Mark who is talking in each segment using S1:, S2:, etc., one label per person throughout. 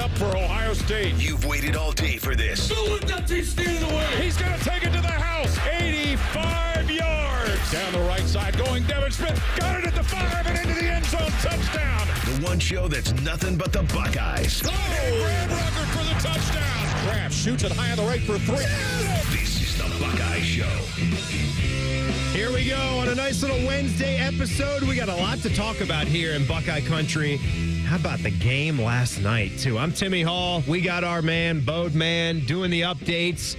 S1: up for Ohio State.
S2: You've waited all day for this.
S1: Don't let that team stand in the way. He's going to take it to the house. 85 yards. Down the right side going Devin Smith. Got it at the 5 and into the end zone. Touchdown.
S2: The one show that's nothing but the Buckeyes.
S1: Oh! Graham Rucker for the touchdown. Graham shoots it high on the right for 3.
S2: This is the Buckeye Show.
S3: Here we go on a nice little Wednesday episode. We got a lot to talk about here in Buckeye Country. How about the game last night, too? I'm Timmy Hall. We got our man, Bode Man, doing the updates.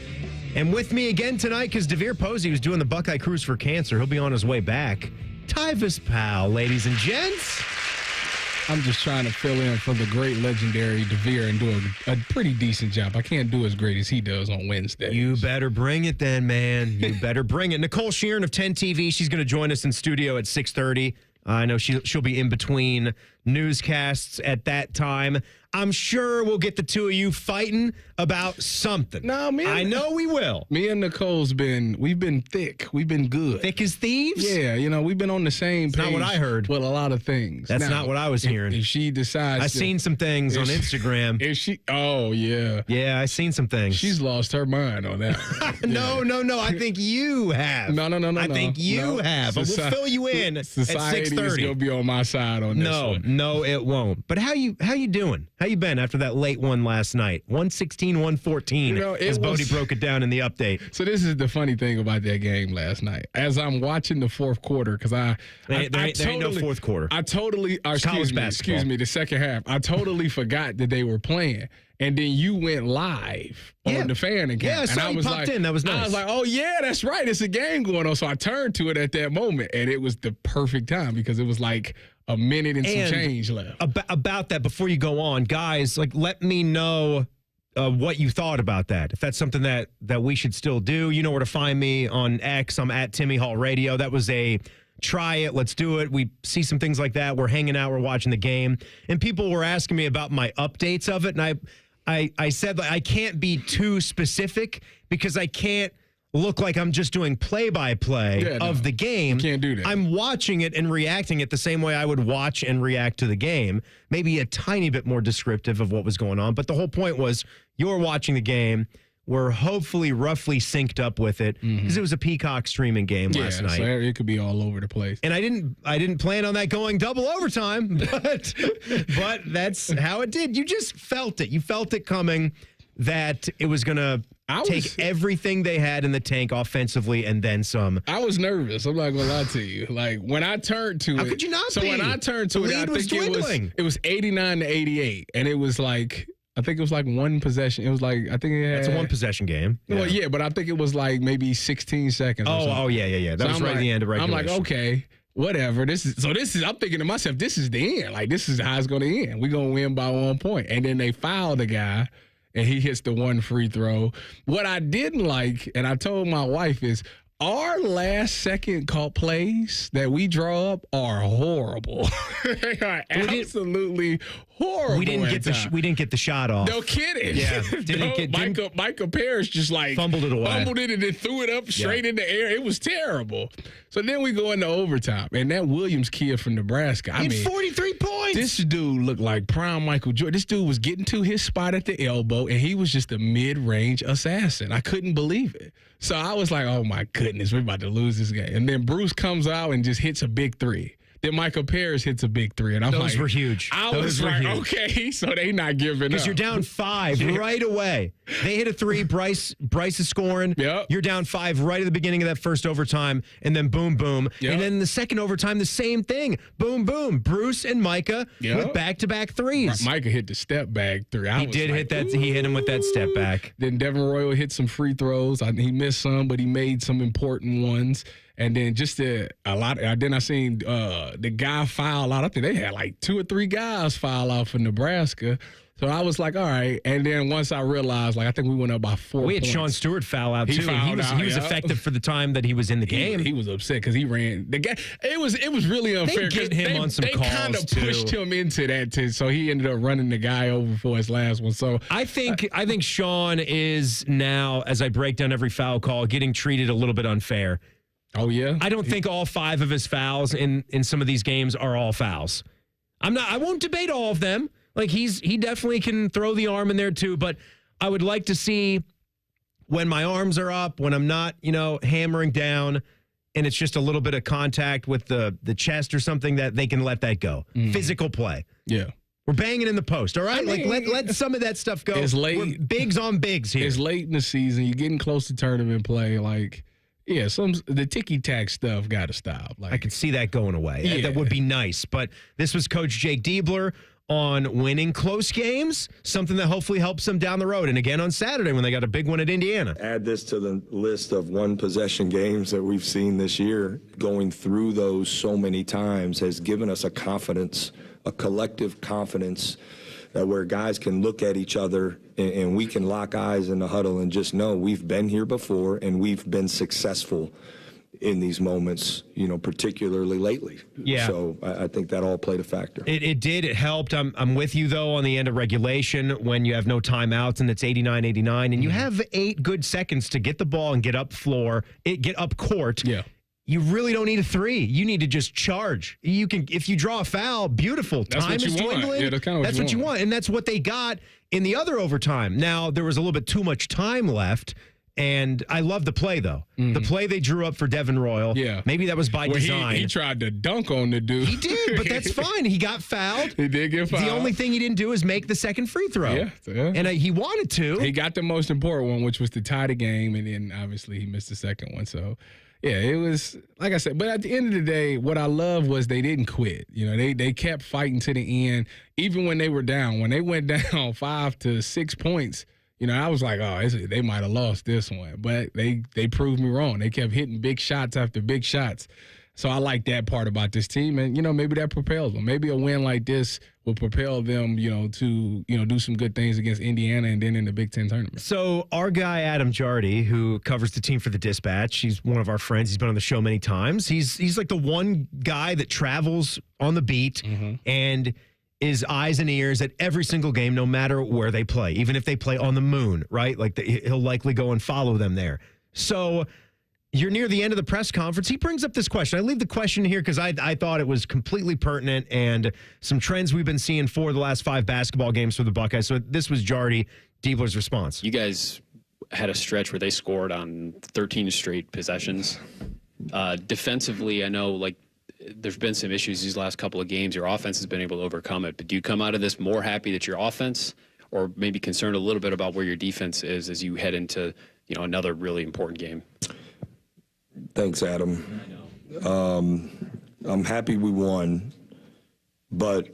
S3: And with me again tonight, because DeVere Posey was doing the Buckeye Cruise for Cancer. He'll be on his way back. Tyvis Powell, ladies and gents.
S4: I'm just trying to fill in for the great legendary DeVere and do a pretty decent job. I can't do as great as he does on Wednesday.
S3: You better bring it then, man. You better bring it. Nicole Sheeran of 10 TV, she's going to join us in studio at 6:30. I know she'll be in between newscasts at that time. I'm sure we'll get the two of you fighting about something.
S4: No, man.
S3: I know we will.
S4: Me and Nicole's we've been thick. We've been good.
S3: Thick as thieves?
S4: Yeah, we've been on the same page.
S3: That's not what I heard.
S4: With a lot of things.
S3: That's not what I was hearing.
S4: If she decides
S3: I've seen some things on Instagram.
S4: Oh, yeah.
S3: Yeah, I've seen some things.
S4: She's lost her mind on that.
S3: No. I think you have.
S4: No.
S3: I think you have. But we'll fill you in at 6:30.
S4: Society is going to be on my side on this one.
S3: No, it won't. But how you doing? How you been after that late one last night? 116-114, as Bodie broke it down in the update.
S4: So this is the funny thing about that game last night. As I'm watching the fourth quarter, because there
S3: ain't no fourth quarter.
S4: I totally, excuse me, the second half. I totally forgot that they were playing. And then you went live on the fan account.
S3: Yeah, so I was popped in. That was nice.
S4: I was like, oh, yeah, that's right. It's a game going on. So I turned to it at that moment, and it was the perfect time because it was like a minute and some change left.
S3: About that, before you go on, guys, let me know what you thought about that. If that's something that we should still do, you know where to find me on X. I'm at Timmy Hall Radio. That was a try it, let's do it. We see some things like that. We're hanging out, we're watching the game. And people were asking me about my updates of it, and I said I can't be too specific because I can't look like I'm just doing play-by-play of the game.
S4: You can't do that.
S3: I'm watching it and reacting it the same way I would watch and react to the game. Maybe a tiny bit more descriptive of what was going on. But the whole point was you're watching the game. We're hopefully roughly synced up with it because it was a Peacock streaming game last night.
S4: So it could be all over the place.
S3: And I didn't plan on that going double overtime, but that's how it did. You just felt it. You felt it coming that it was going to take everything they had in the tank offensively and then some.
S4: I was nervous. I'm not going to lie to you. Like, when I turned to it.
S3: How could you not be?
S4: So when I turned to it, I think it was 89-88. And it was like, I think it was like one possession. It was like, I think it had.
S3: It's a one possession game.
S4: Well, yeah, but I think it was like maybe 16 seconds.
S3: Oh, yeah. That was right at the end of regulation.
S4: I'm like, okay, whatever. This is. I'm thinking to myself, this is the end. Like, this is how it's going to end. We're going to win by 1 point. And then they foul the guy, and he hits the one free throw. What I didn't like, and I told my wife, is our last second call plays that we draw up are horrible. They are absolutely horrible.
S3: We didn't get the shot off.
S4: No kidding.
S3: Yeah.
S4: Micah Parrish just like
S3: fumbled it away.
S4: Fumbled it and then threw it up straight in the air. It was terrible. So then we go into overtime, and that Williams kid from Nebraska.
S3: He had 43 points.
S4: This dude looked like prime Michael Jordan. This dude was getting to his spot at the elbow, and he was just a mid-range assassin. I couldn't believe it. So I was like, oh, my goodness, we're about to lose this game. And then Bruce comes out and just hits a big three. Then Michael Parrish hits a big three. And I'm
S3: Those were huge.
S4: I was like, okay, so they not giving up.
S3: Because you're down 5 right away. They hit a three. Bryce is scoring.
S4: Yep.
S3: You're down 5 right at the beginning of that first overtime. And then boom, boom.
S4: Yep.
S3: And then the second overtime, the same thing. Boom, boom. Bruce and Micah with back-to-back threes.
S4: Micah hit the step back three.
S3: He hit that. He hit him with that step back.
S4: Then Devin Royal hit some free throws. He missed some, but he made some important ones. And then just a lot. Then I seen the guy foul out. I think they had like 2 or 3 guys foul out for Nebraska. So I was like, all right. And then once I realized, like, I think we went up by 4
S3: We had
S4: points.
S3: Sean Stewart foul out, too. He was effective for the time that he was in the game.
S4: He was upset because he ran. The guy, it was really unfair.
S3: They get him on some calls,
S4: They kind of pushed him into that, too. So he ended up running the guy over for his last one. So
S3: I think Sean is now, as I break down every foul call, getting treated a little bit unfair.
S4: Oh, yeah?
S3: I don't think all 5 of his fouls in some of these games are all fouls. I won't debate all of them. Like he definitely can throw the arm in there too, but I would like to see when my arms are up, when I'm not, hammering down and it's just a little bit of contact with the chest or something, that they can let that go. Physical play.
S4: Yeah.
S3: We're banging in the post, all right? Let some of that stuff go.
S4: It's late.
S3: We're bigs on bigs here.
S4: It's late in the season. You're getting close to tournament play. The ticky-tack stuff got to stop.
S3: I could see that going away.
S4: Yeah.
S3: That would be nice. But this was Coach Jake Diebler on winning close games, something that hopefully helps them down the road. And again on Saturday when they got a big one at Indiana.
S5: Add this to the list of one-possession games that we've seen this year. Going through those so many times has given us a confidence, a collective confidence, where guys can look at each other and we can lock eyes in the huddle and just know we've been here before and we've been successful in these moments, particularly lately.
S3: Yeah.
S5: So I think that all played a factor.
S3: It did. It helped. I'm with you, though, on the end of regulation when you have no timeouts and it's 89-89 and you have 8 good seconds to get the ball and get up court.
S4: Yeah.
S3: You really don't need a 3. You need to just charge. You can, if you draw a foul, beautiful.
S4: That's
S3: Time
S4: what
S3: is
S4: you want.
S3: dwindling.
S4: Yeah, that's
S3: what you want. And that's what they got in the other overtime. Now, there was a little bit too much time left. And I love the play, though. The play they drew up for Devin Royal.
S4: Yeah.
S3: Maybe that was by design.
S4: He tried to dunk on the dude.
S3: He did, but that's fine. He got fouled.
S4: He did get fouled.
S3: The only thing he didn't do is make the second free throw.
S4: Yeah.
S3: And he wanted to.
S4: He got the most important one, which was to tie the game, and then obviously he missed the second one. So, yeah, it was, like I said, but at the end of the day, what I love was they didn't quit. They kept fighting to the end, even when they were down. When they went down 5 to 6 points, I was like, they might have lost this one. But they proved me wrong. They kept hitting big shots after big shots. So I like that part about this team. And, maybe that propels them. Maybe a win like this will propel them, to, do some good things against Indiana and then in the Big Ten tournament.
S3: So our guy, Adam Jardy, who covers the team for the Dispatch, he's one of our friends. He's been on the show many times. He's like the one guy that travels on the beat and is eyes and ears at every single game, no matter where they play, even if they play on the moon, right? He'll likely go and follow them there. So you're near the end of the press conference. He brings up this question. I leave the question here because I thought it was completely pertinent and some trends we've been seeing for the last 5 basketball games for the Buckeyes. So this was Jardy Diebler's response.
S6: You guys had a stretch where they scored on 13 straight possessions. Defensively, I know, there's been some issues these last couple of games. Your offense has been able to overcome it. But do you come out of this more happy that your offense, or maybe concerned a little bit about where your defense is as you head into, another really important game?
S5: Thanks, Adam. I'm happy we won, but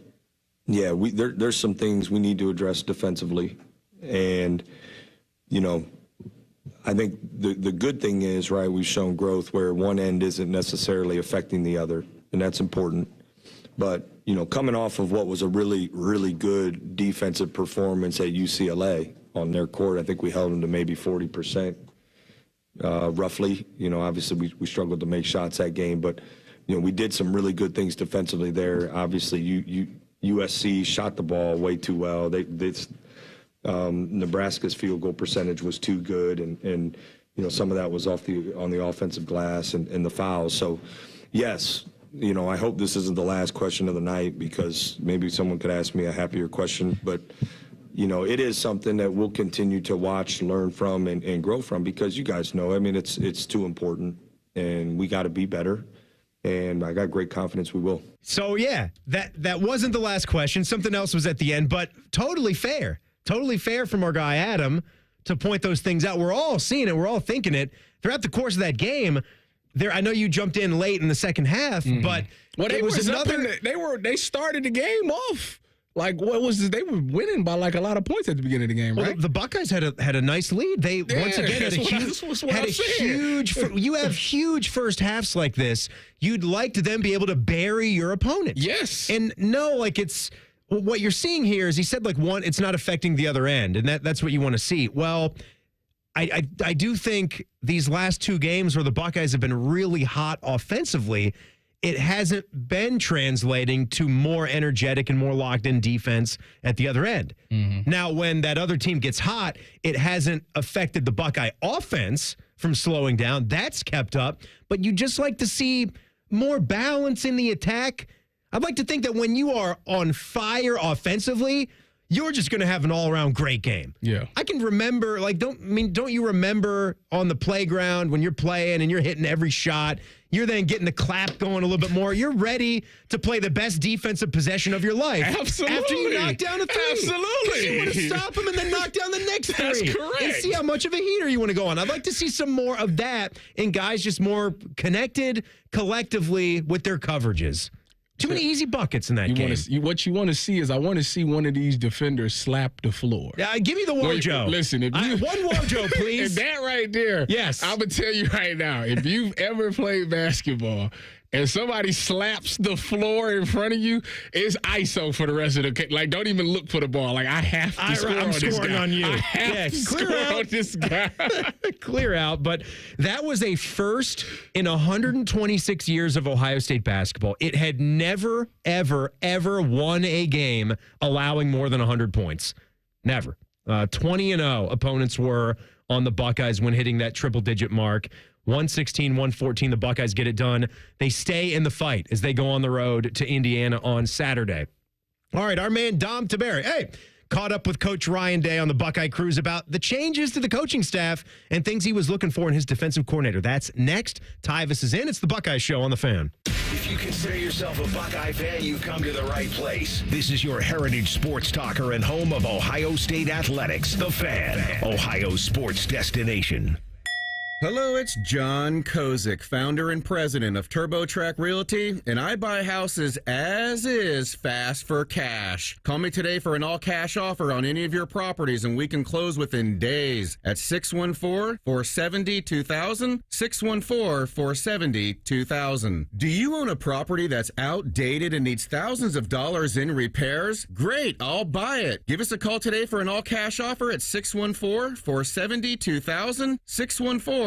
S5: yeah, there's some things we need to address defensively, and I think the good thing is, right, we've shown growth where one end isn't necessarily affecting the other, and that's important. But coming off of what was a really, really good defensive performance at UCLA on their court, I think we held them to maybe 40%. Roughly, obviously we struggled to make shots that game, but we did some really good things defensively there. Obviously, USC shot the ball way too well. Nebraska's field goal percentage was too good, and some of that was on the offensive glass and the fouls. So, yes, I hope this isn't the last question of the night because maybe someone could ask me a happier question, but. It is something that we'll continue to watch, learn from, and grow from because you guys know, it's too important, and we got to be better, and I got great confidence we will.
S3: So, yeah, that wasn't the last question. Something else was at the end, but totally fair. Totally fair from our guy, Adam, to point those things out. We're all seeing it. We're all thinking it. Throughout the course of that game, I know you jumped in late in the second half, but
S4: it was another. They started the game off. What was this? They were winning by a lot of points at the beginning of the game, right?
S3: Well, the Buckeyes had a nice lead. They once again had a huge. You have huge first halves like this. You'd like to then be able to bury your opponent.
S4: Yes,
S3: and no, it's what you're seeing here is he said one, it's not affecting the other end, and that's what you want to see. Well, I do think these last 2 games where the Buckeyes have been really hot offensively. It hasn't been translating to more energetic and more locked-in defense at the other end. Now, when that other team gets hot, it hasn't affected the Buckeye offense from slowing down. That's kept up. But you just like to see more balance in the attack. I'd like to think that when you are on fire offensively, you're just going to have an all-around great game.
S4: Yeah.
S3: I can remember, don't you remember on the playground when you're playing and you're hitting every shot, you're then getting the clap going a little bit more. You're ready to play the best defensive possession of your life.
S4: Absolutely.
S3: After you knock down a three.
S4: Absolutely.
S3: You want to stop him and then knock down the next three.
S4: That's correct.
S3: And see how much of a heater you want to go on. I'd like to see some more of that and guys just more connected collectively with their coverages. Too many easy buckets in that game.
S4: What you want to see is I want to see one of these defenders slap the floor.
S3: Give me the Wojo.
S4: Listen, if you
S3: one Wojo, please.
S4: that right there.
S3: Yes.
S4: I'm going to tell you right now, if you've ever played basketball and somebody slaps the floor in front of you, it's ISO for the rest of the game. Like, don't even look for the ball. Like, I have to score on this guy.
S3: on you.
S4: I have to score on this guy.
S3: Clear out. But that was a first in 126 years of Ohio State basketball. It had never, ever, ever won a game allowing more than 100 points. Never. 20-0 opponents were on the Buckeyes when hitting that triple-digit mark. 116, 114, the Buckeyes get it done. They stay in the fight as they go on the road to Indiana on Saturday. All right, our man Dom Taberi, caught up with Coach Ryan Day on the Buckeye Cruise about the changes to the coaching staff and things he was looking for in his defensive coordinator. That's next. Tyvis is in. It's the Buckeye Show on The Fan.
S2: If you consider yourself a Buckeye fan, you've come to the right place. This is your heritage sports talker and home of Ohio State athletics, The Fan, Ohio's sports destination.
S7: Hello, it's John Kozik, founder and president of TurboTrack Realty, and I buy houses as is fast for cash. Call me today for an all-cash offer on any of your properties, and we can close within days at 614-470-2000, 614-470-2000. Do you own a property that's outdated and needs thousands of dollars in repairs? Great, I'll buy it. Give us a call today for an all-cash offer at 614-470-2000, 614-470-2000.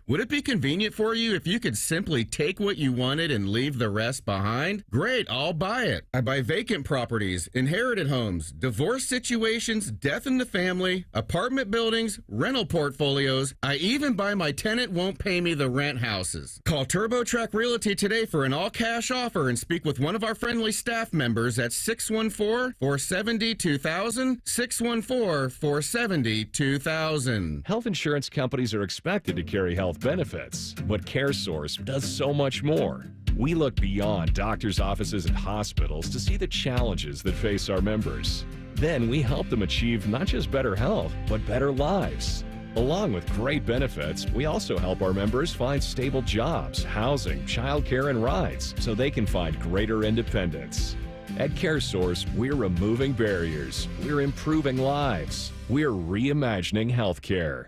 S7: Would it be convenient for you if you could simply take what you wanted and leave the rest behind? Great, I'll buy it. I buy vacant properties, inherited homes, divorce situations, death in the family, apartment buildings, rental portfolios. I even buy my tenant won't pay me the rent houses. Call TurboTrack Realty today for an all-cash offer and speak with one of our friendly staff members at 614-470-2000, 614-470-2000.
S8: Health insurance companies are expected to carry health benefits, but CareSource does so much more. We look beyond doctors' offices and hospitals to see the challenges that face our members. Then we help them achieve not just better health, but better lives. Along with great benefits, we also help our members find stable jobs, housing, childcare, and rides so they can find greater independence. At CareSource, we're removing barriers, we're improving lives, we're reimagining healthcare.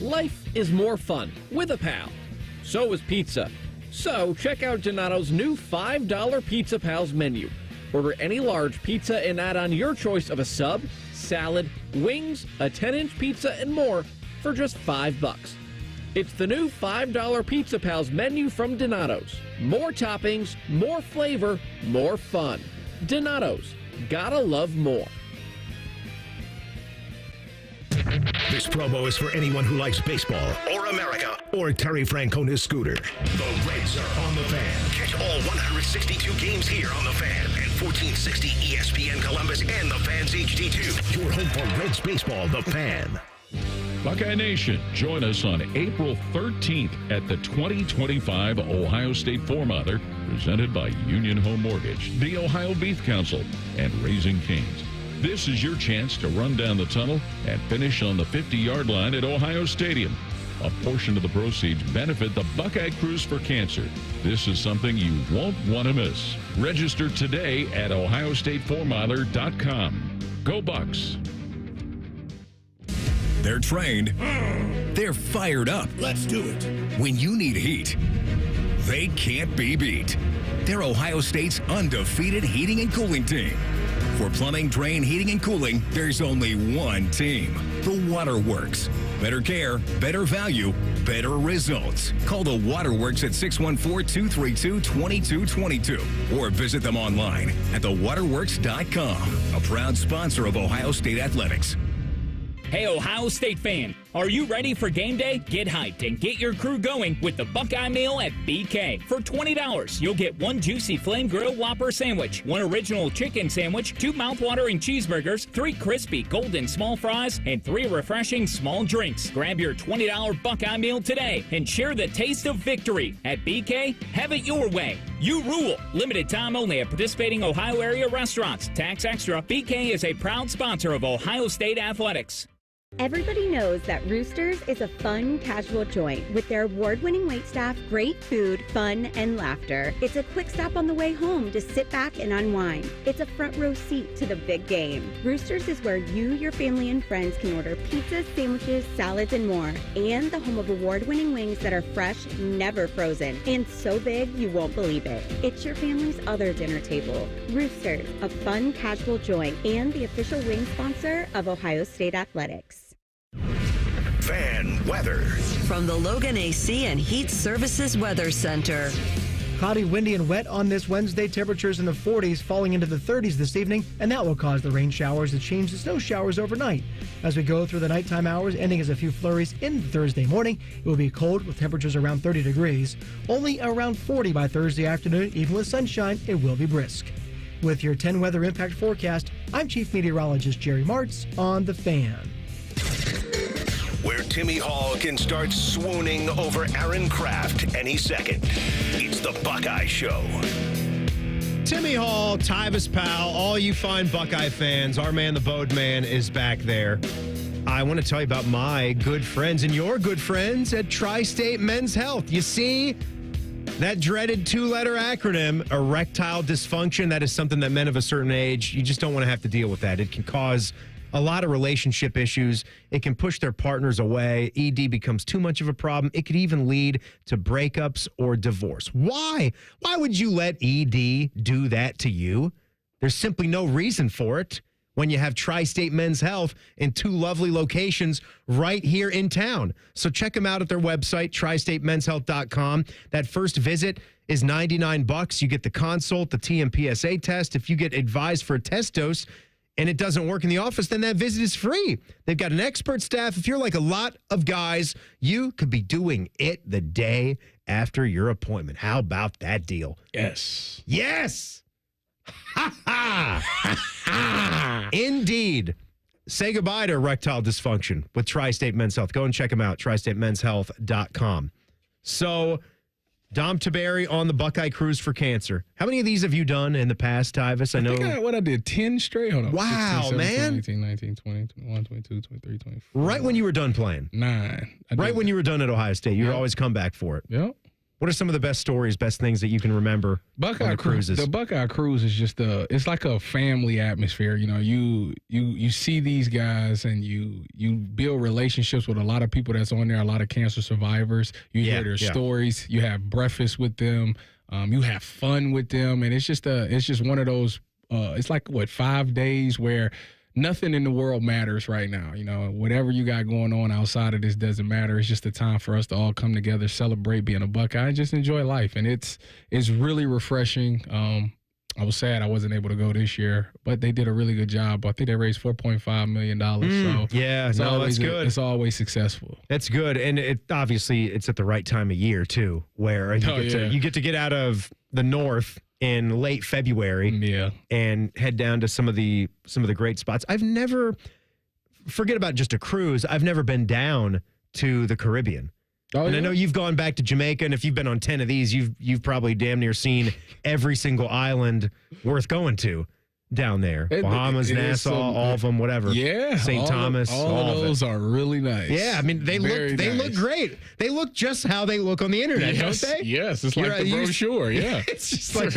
S9: Life is more fun with a pal. So is pizza. So check out Donato's new $5 Pizza Pals menu. Order any large pizza and add on your choice of a sub, salad, wings, a 10-inch pizza, and more for just $5. It's the new $5 Pizza Pals menu from Donato's. More toppings, more flavor, more fun. Donato's. Gotta love more.
S2: This promo is for anyone who likes baseball or America or Terry Francona's scooter. The Reds are on The Fan. Catch all 162 games here on The Fan and 1460 ESPN Columbus and The Fan's HD2. Your home for Reds baseball, The Fan.
S1: Buckeye Nation, join us on April 13th at the 2025 Ohio State Four-Mother, presented by Union Home Mortgage, the Ohio Beef Council, and Raising Cane's. This is your chance to run down the tunnel and finish on the 50-yard line at Ohio Stadium. A portion of the proceeds benefit the Buckeye Cruise for Cancer. This is something you won't want to miss. Register today at ohiostatefourmiler.com. Go Bucks!
S10: They're trained. They're fired up. Let's do it. When you need heat, they can't be beat. They're Ohio State's undefeated heating and cooling team. For plumbing, drain, heating, and cooling, there's only one team. The Waterworks. Better care, better value, better results. Call the Waterworks at 614-232-2222 or visit them online at thewaterworks.com. A proud sponsor of Ohio State Athletics.
S11: Hey, Ohio State fan, Are you ready for game day? Get hyped and get your crew going with the Buckeye Meal at BK. For $20, you'll get 1 juicy flame grill Whopper sandwich, 1 original chicken sandwich, 2 mouthwatering cheeseburgers, 3 crispy golden small fries, and 3 refreshing small drinks. Grab your $20 Buckeye Meal today and share the taste of victory. At BK, have it your way. You rule. Limited time only at participating Ohio area restaurants. Tax extra. BK is a proud sponsor of Ohio State Athletics.
S12: Everybody knows that Roosters is a fun, casual joint with their award-winning waitstaff, great food, fun, and laughter. It's a quick stop on the way home to sit back and unwind. It's a front row seat to the big game. Roosters is where you, your family, and friends can order pizzas, sandwiches, salads, and more. And the home of award-winning wings that are fresh, never frozen, and so big you won't believe it. It's your family's other dinner table. Roosters, a fun, casual joint, and the official wing sponsor of Ohio State Athletics.
S2: Fan weather.
S13: From the Logan AC and Heat Services Weather Center.
S14: Cloudy, windy, and wet on this Wednesday. Temperatures in the 40s, falling into the 30s this evening, and that will cause the rain showers to change to snow showers overnight. As we go through the nighttime hours, ending as a few flurries in Thursday morning, it will be cold with temperatures around 30 degrees. Only around 40 by Thursday afternoon. Even with sunshine, it will be brisk. With your 10 weather impact forecast, I'm Chief Meteorologist Jerry Martz on The Fan.
S2: Where Timmy Hall can start swooning over Aaron Kraft any second. It's the Buckeye Show.
S3: Timmy Hall, Tyvis Powell, all you fine Buckeye fans, our man, the Bode Man, is back there. I want to tell you about my good friends and your good friends at Tri-State Men's Health. You see, that dreaded 2-letter acronym, erectile dysfunction, that is something that men of a certain age, you just don't want to have to deal with that. It can cause a lot of relationship issues. It can push their partners away. ED becomes too much of a problem. It could even lead to breakups or divorce. Why? Why would you let ED do that to you? There's simply no reason for it when you have Tri-State Men's Health in 2 lovely locations right here in town. So check them out at their website, tristatemenshealth.com. That first visit is $99. You get the consult, the TMPSA test. If you get advised for a test dose, and it doesn't work in the office, then that visit is free. They've got an expert staff. If you're like a lot of guys, you could be doing it the day after your appointment. How about that deal?
S4: Yes.
S3: Yes! Ha ha! Indeed. Say goodbye to erectile dysfunction with Tri-State Men's Health. Go and check them out, tristatemenshealth.com. So, Dom Taberi on the Buckeye Cruise for Cancer. How many of these have you done in the past, Tyvis? I know.
S4: I did 10 straight. Hold on.
S3: Wow,
S4: 16, 17,
S3: man.
S4: 18, 19, 20, 21, 22, 23, 24.
S3: Right when you were done playing.
S4: 9.
S3: Right when you were done at Ohio State. You would always come back for it.
S4: Yep.
S3: What are some of the best stories, best things that you can remember
S4: Buckeye
S3: on the cruises?
S4: The Buckeye Cruise is just it's like a family atmosphere. You know, you see these guys and you build relationships with a lot of people that's on there, a lot of cancer survivors. You hear their stories. You have breakfast with them. You have fun with them, and it's just one of those. It's like 5 days where nothing in the world matters right now. You know, whatever you got going on outside of this doesn't matter. It's just a time for us to all come together, celebrate being a Buckeye, and just enjoy life. And it's really refreshing. I was sad I wasn't able to go this year, but they did a really good job. I think they raised $4.5 million. So
S3: that's good.
S4: It's always successful.
S3: That's good. And it's at the right time of year, too, where you get to get out of the north in late February and head down to some of the great spots. I've never, forget about just a cruise, I've never been down to the Caribbean. I know you've gone back to Jamaica, and if you've been on 10 of these, you've probably damn near seen every single island worth going to down there. Bahamas, Nassau, all of them, whatever.
S4: Yeah.
S3: St. Thomas.
S4: All of those are really nice.
S3: Yeah, I mean, they look great. They look just how they look on the internet, don't they?
S4: Yes, it's like the brochure, yeah.
S3: It's just like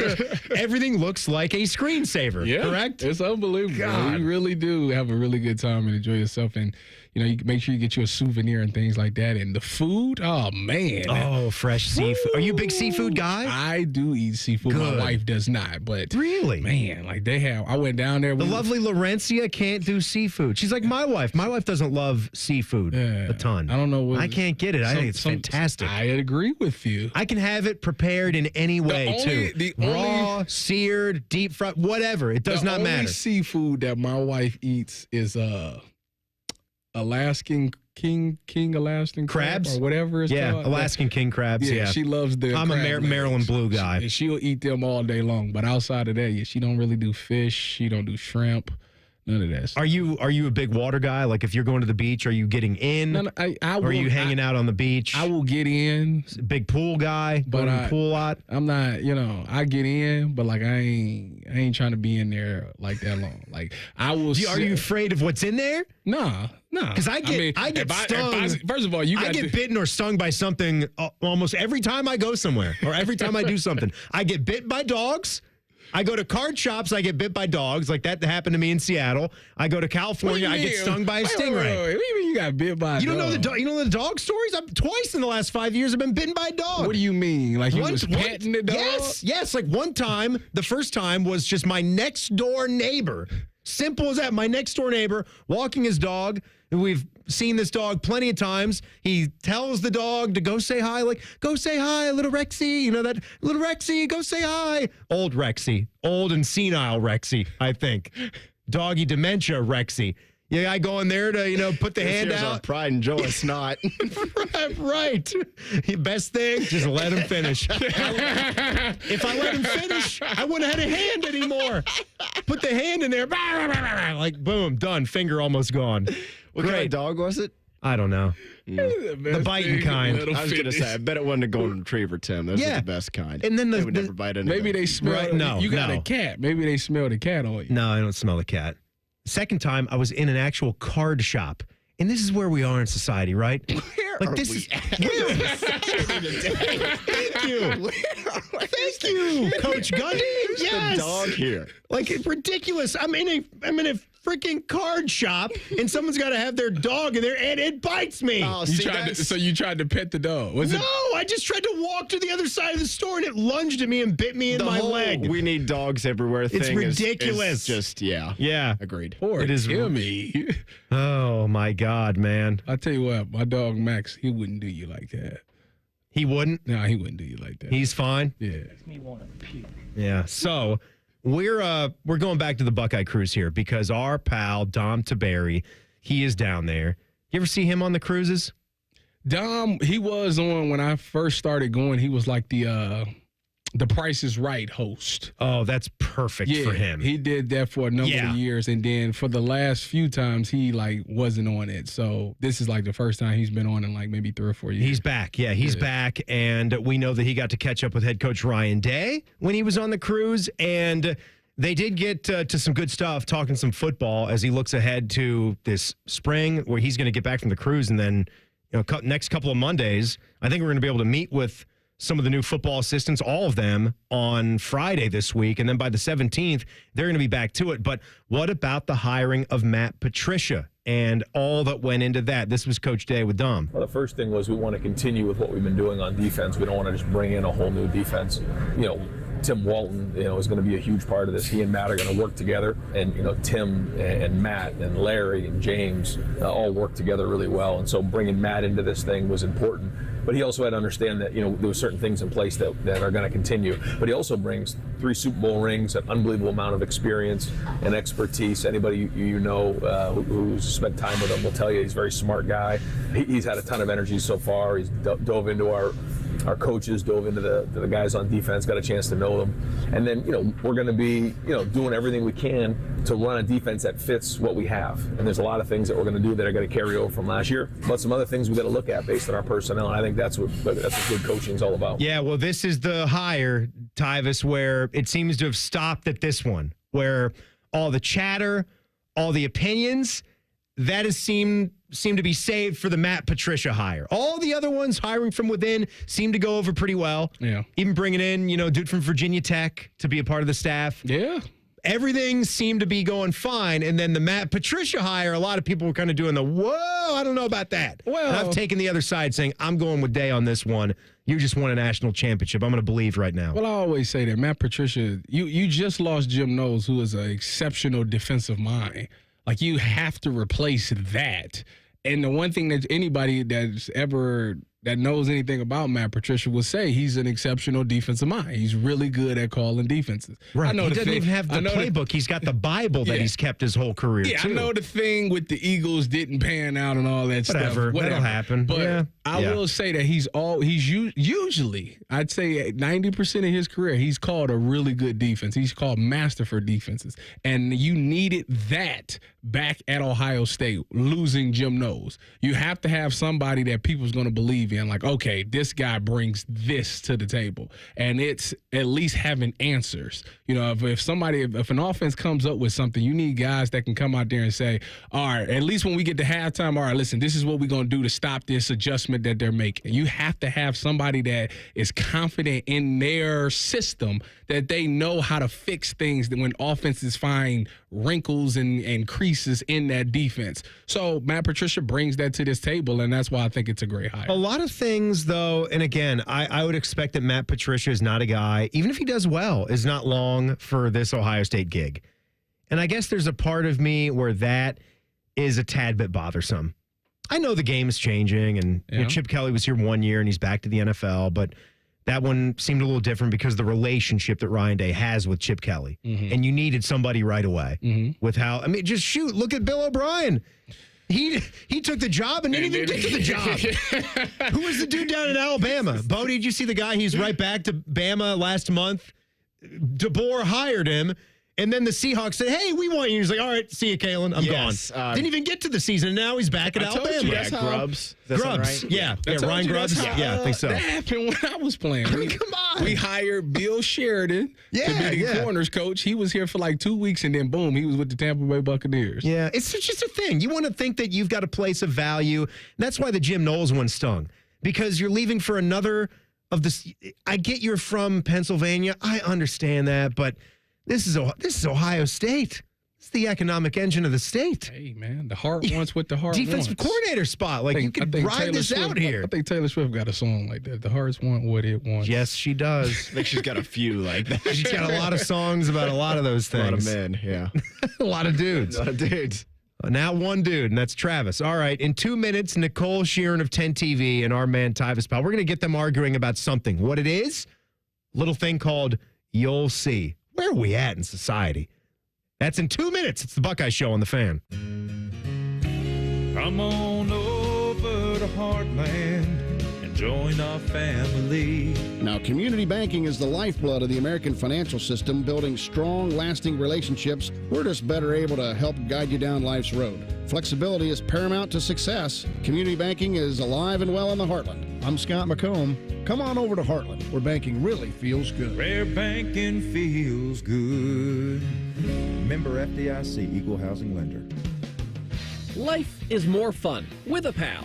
S3: everything looks like a screensaver, correct?
S4: It's unbelievable.
S3: God.
S4: You really do have a really good time and enjoy yourself, and you make sure you get you a souvenir and things like that. And the food, oh, man.
S3: Oh, fresh seafood. Are you a big seafood guy?
S4: I do eat seafood.
S3: Good.
S4: My wife does not, but.
S3: Really?
S4: Man, like they have. I went down there.
S3: The lovely Laurencia can't do seafood. She's like my wife. My wife doesn't love seafood a ton.
S4: I don't know.
S3: I can't get it. I think it's fantastic.
S4: I agree with you.
S3: I can have it prepared in any way, too. Raw, seared, deep fried, whatever. It does not matter.
S4: The only seafood that my wife eats is Alaskan king Alaskan
S3: crabs
S4: or whatever it's called.
S3: Alaskan king crabs. Yeah,
S4: she loves the.
S3: I'm a Maryland blue guy,
S4: and she'll eat them all day long. But outside of that, she don't really do fish. She don't do shrimp. None of that stuff. Are
S3: you a big water guy? Like if you're going to the beach, are you getting in?
S4: No,
S3: or are you hanging out on the beach?
S4: I will get in.
S3: Big pool guy, but I pool lot.
S4: I'm not. I get in, but like I ain't trying to be in there like that long. Like I will.
S3: Are you afraid of what's in there?
S4: No.
S3: Because I get stung.
S4: First of all, I get
S3: bitten or stung by something almost every time I go somewhere or every time I do something. I get bit by dogs. I go to card shops, I get bit by dogs. Like that happened to me in Seattle. I go to California, I get stung by a stingray.
S4: Wait, what do you mean you got bit by a dog?
S3: You know the dog stories? Twice in the last 5 years I've been bitten by a dog.
S4: What do you mean? Like you was petting the dog?
S3: Yes. Like one time, the first time was just my next door neighbor. Simple as that. My next door neighbor walking his dog. We've seen this dog plenty of times. He tells the dog to go say hi, like, go say hi, little Rexy. You know that, little Rexy, go say hi. Old Rexy. Old and senile Rexy, I think. Doggy dementia Rexy. Yeah, I go in there to, put the hand out.
S15: Pride and joy, it's not.
S3: Right. Best thing, just let him finish. If I let him finish, I wouldn't have had a hand anymore. Put the hand in there. Like, boom, done. Finger almost gone.
S15: What kind of dog was it?
S3: I don't know. The biting kind.
S15: I was going to say, I bet it wasn't a golden retriever, Tim. Those are the best kind.
S3: And then
S15: they would never bite anything.
S4: Maybe they smell.
S3: Right, no,
S4: you got a cat. Maybe they smell the cat on you.
S3: No, I don't smell the cat. Second time, I was in an actual card shop. And this is where we are in society, right?
S15: Where are we at?
S3: Thank you. Thank you, Coach Gundy. Yes.
S15: The dog here.
S3: Like, it's ridiculous. I'm in a freaking card shop, and someone's got to have their dog in there, and it bites me.
S15: Oh,
S4: so you tried to pet the dog?
S3: No, I just tried to walk to the other side of the store, and it lunged at me and bit me in my leg.
S15: We need dogs everywhere.
S3: It's ridiculous.
S15: Is just agreed.
S4: Poor Timmy.
S3: Oh my God, man!
S4: I tell you what, my dog Max, he wouldn't do you like that.
S3: He wouldn't?
S4: No, he wouldn't do you like that.
S3: He's fine.
S4: Yeah.
S11: Me want to puke.
S3: Yeah. So we're going back to the Buckeye cruise here because our pal Dom Taberry, he is down there. You ever see him on the cruises?
S4: Dom, he was on when I first started going. He was like the Price is Right host.
S3: Oh, that's perfect for him.
S4: He did that for a number of years, and then for the last few times he wasn't on it. So this is like the first time he's been on in like maybe 3 or 4 years.
S3: He's back. Yeah, he's back, and we know that he got to catch up with head coach Ryan Day when he was on the cruise, and they did get to some good stuff, talking some football as he looks ahead to this spring where he's going to get back from the cruise, and then next couple of Mondays, I think we're going to be able to meet with some of the new football assistants, all of them, on Friday this week. And then by the 17th, they're going to be back to it. But what about the hiring of Matt Patricia and all that went into that? This was Coach Day with Dom.
S16: Well, the first thing was we want to continue with what we've been doing on defense. We don't want to just bring in a whole new defense. Tim Walton, is going to be a huge part of this. He and Matt are going to work together, and Tim and Matt and Larry and James all work together really well. And so bringing Matt into this thing was important. But he also had to understand that there were certain things in place that are going to continue. But he also brings 3 Super Bowl rings, an unbelievable amount of experience and expertise. Anybody who's spent time with him will tell you he's a very smart guy. He's had a ton of energy so far. He's dove into our coaches, dove into the guys on defense, got a chance to know them. And then, we're going to be, doing everything we can to run a defense that fits what we have. And there's a lot of things that we're going to do that are going to carry over from last year, but some other things we got to look at based on our personnel. And I think that's what good coaching is all about.
S3: Yeah, well, this is the hire, Tyvis, where it seems to have stopped at this one, where all the chatter, all the opinions, that has seemed to be saved for the Matt Patricia hire. All the other ones hiring from within seem to go over pretty well.
S4: Yeah.
S3: Even bringing in, dude from Virginia Tech to be a part of the staff.
S4: Yeah.
S3: Everything seemed to be going fine. And then the Matt Patricia hire, a lot of people were kind of doing the, whoa, I don't know about that.
S4: Well,
S3: and I've taken the other side saying, I'm going with Day on this one. You just won a national championship. I'm going to believe right now.
S4: Well, I always say that Matt Patricia, you just lost Jim Knowles, who is an exceptional defensive mind. Like, you have to replace that. And the one thing that anybody that's ever that knows anything about Matt Patricia will say he's an exceptional defensive mind. He's really good at calling defenses.
S3: Right. He doesn't even have the playbook. He's got the Bible that he's kept his whole career, too.
S4: I know the thing with the Eagles didn't pan out and all that stuff. Whatever.
S3: That'll happen.
S4: But I will say that he's usually, I'd say 90% of his career, he's called a really good defense. He's called master for defenses. And you needed that back at Ohio State, losing Jim Knowles. You have to have somebody that people's going to believe in, like, okay, this guy brings this to the table. And it's at least having answers. You know, if an offense comes up with something, you need guys that can come out there and say, all right, at least when we get to halftime, all right, listen, this is what we're going to do to stop this adjustment that they're making. You have to have somebody that is confident in their system, that they know how to fix things when offenses find wrinkles and creases in that defense. So Matt Patricia brings that to this table, and that's why I think it's a great hire.
S3: A lot of things, though, and again, I would expect that Matt Patricia is not a guy, even if he does well, is not long for this Ohio State gig. And I guess there's a part of me where that is a tad bit bothersome. I know the game is changing, and you know, Chip Kelly was here 1 year, and he's back to the NFL, but that one seemed a little different because of the relationship that Ryan Day has with Chip Kelly. Mm-hmm. And you needed somebody right away with how, I mean, just shoot, look at Bill O'Brien. He took the job and didn't even get to the job. Who was the dude down in Alabama? Bo, did you see the guy? He's right back to Bama last month. DeBoer hired him. And then the Seahawks said, hey, we want you. He's like, all right, see you, Kalen. I'm gone. Didn't even get to the season. And now he's back at Alabama.
S15: Grubbs.
S3: Grubbs.
S15: Right?
S3: Yeah, Ryan Grubbs. I think so.
S4: That happened when I was playing.
S3: I mean, come on.
S4: We hired Bill Sheridan to be the corners coach. He was here for like 2 weeks, and then, boom, he was with the Tampa Bay Buccaneers.
S3: Yeah, it's just a thing. You want to think that you've got a place of value. And that's why the Jim Knowles one stung. Because you're leaving for another of this. I get you're from Pennsylvania. I understand that, but This is Ohio State. It's the economic engine of the state.
S4: Hey, man, the heart wants what the heart
S3: Defensive
S4: wants.
S3: coordinator spot. Like, you can ride this out here.
S4: I think Taylor Swift got a song like that. The hearts want what it wants.
S3: Yes, she does.
S15: I think she's got a few like that.
S3: She's got a lot of songs about a lot of those things.
S15: A lot of men, yeah.
S3: A lot of dudes.
S15: A lot of dudes.
S3: Now one dude, and that's Travis. All right, in 2 minutes, Nicole Sheeran of 10 TV and our man Tyvis Powell. We're going to get them arguing about something. What it is? Little thing called You'll See. Where are we at in society? That's in 2 minutes. It's the Buckeye Show on the Fan.
S17: Come on over to Heartland and join our family.
S18: Now, community banking is the lifeblood of the American financial system, building strong, lasting relationships. We're just better able to help guide you down life's road. Flexibility is paramount to success. Community banking is alive and well in the Heartland. I'm Scott McComb. Come on over to Heartland, where banking really feels good.
S17: Where banking feels good.
S19: Member FDIC, Equal Housing Lender.
S9: Life is more fun with a pal.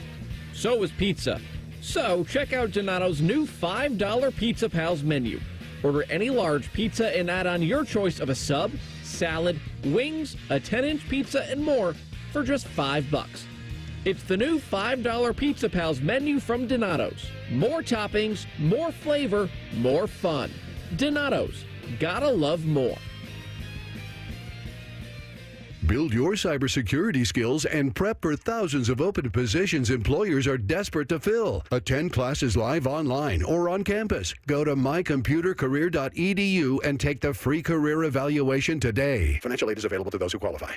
S9: So is pizza. So check out Donato's new $5 Pizza Pals menu. Order any large pizza and add on your choice of a sub, salad, wings, a 10-inch pizza, and more for just $5. It's the new $5 Pizza Pals menu from Donato's. More toppings, more flavor, more fun. Donato's. Gotta love more.
S20: Build your cybersecurity skills and prep for thousands of open positions employers are desperate to fill. Attend classes live online or on campus. Go to mycomputercareer.edu and take the free career evaluation today.
S2: Financial aid is available to those who qualify.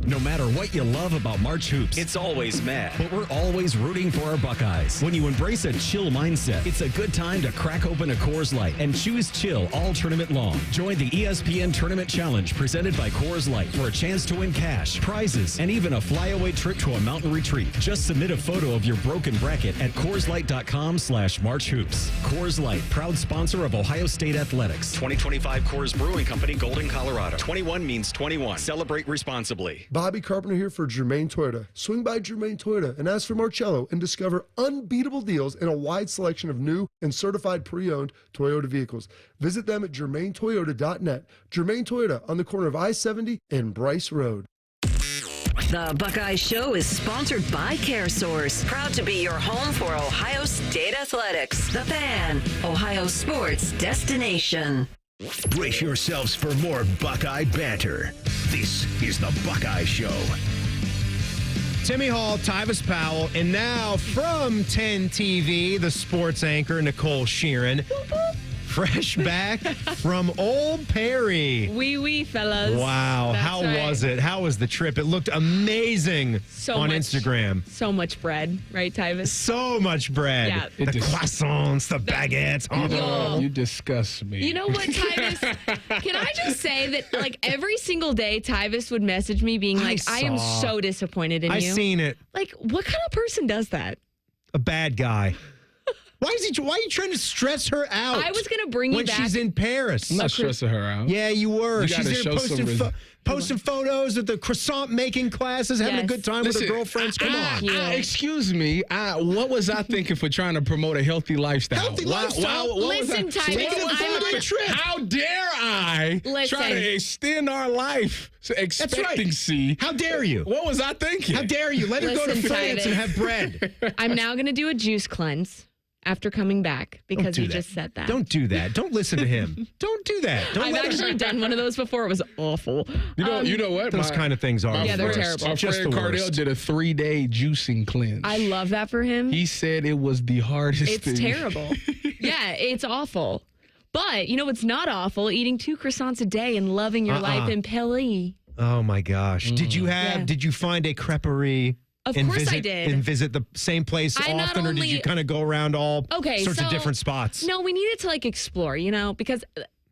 S21: No matter what you love about March Hoops, it's always mad, but we're always rooting for our Buckeyes. When you embrace a chill mindset, it's a good time to crack open a Coors Light and choose chill all tournament long. Join the ESPN Tournament Challenge presented by Coors Light for a chance to win cash, prizes, and even a flyaway trip to a mountain retreat. Just submit a photo of your broken bracket at CoorsLight.com/MarchHoops. Coors Light, proud sponsor of Ohio State Athletics.
S22: 2025 Coors Brewing Company, Golden, Colorado. 21 means 21. Celebrate responsibly.
S23: Bobby Carpenter here for Germain Toyota. Swing by Germain Toyota and ask for Marcello and discover unbeatable deals and a wide selection of new and certified pre-owned Toyota vehicles. Visit them at germaintoyota.net. Germain Toyota on the corner of I-70 and Bryce Road.
S13: The Buckeye Show is sponsored by CareSource, proud to be your home for Ohio State Athletics. The Fan, Ohio sports destination.
S2: Brace yourselves for more Buckeye banter. This is the Buckeye Show.
S3: Timmy Hall, Tyvis Powell, and now from 10 TV, the sports anchor, Nicole Sheeran. Fresh back from Old Perry.
S5: Wee, fellas.
S3: Wow.
S5: That's
S3: How
S5: right.
S3: was it? How was the trip? It looked amazing on Instagram.
S5: So much bread, right, Tyvis?
S3: So much bread.
S5: Yeah.
S3: The croissants, the baguettes.
S4: You disgust me.
S5: You know what, Tyvis? Can I just say that, like, every single day, Tyvis would message me being like, I am so disappointed in you.
S3: I seen it.
S5: Like, what kind of person does that?
S3: A bad guy. Why are you trying to stress her out?
S5: I was going to bring you
S3: when
S5: back.
S3: she's in Paris.
S4: I'm not stressing her out.
S3: Yeah, you were.
S4: You
S3: She's
S4: gotta
S3: there
S4: show
S3: posting photos of the croissant making classes, having a good time with her girlfriends. Come on.
S4: Excuse me. What was I thinking for trying to promote a healthy lifestyle?
S3: Healthy lifestyle?
S5: Listen, Tyvis,
S4: how dare I try to extend our life expectancy?
S3: Right. How dare you?
S4: What was I thinking?
S3: How dare you? Let her go to France and have bread.
S5: I'm now going to do a juice cleanse after coming back because you just said that.
S3: Don't do that. Don't listen to him. Don't do that.
S5: I've actually done one of those before. It was awful.
S4: You know what?
S3: Those kind of things are.
S5: Yeah, they're terrible.
S4: Our friend Cardell did a 3-day juicing cleanse.
S5: I love that for him.
S4: He said it was the hardest thing.
S5: It's terrible. Yeah, it's awful. But you know what's not awful? Eating 2 croissants a day and loving your life in Paris.
S3: Oh my gosh. Did you find a creperie?
S5: Of course I did.
S3: And visit the same place often, or did you kind of go around all sorts of different spots?
S5: No, we needed to explore, because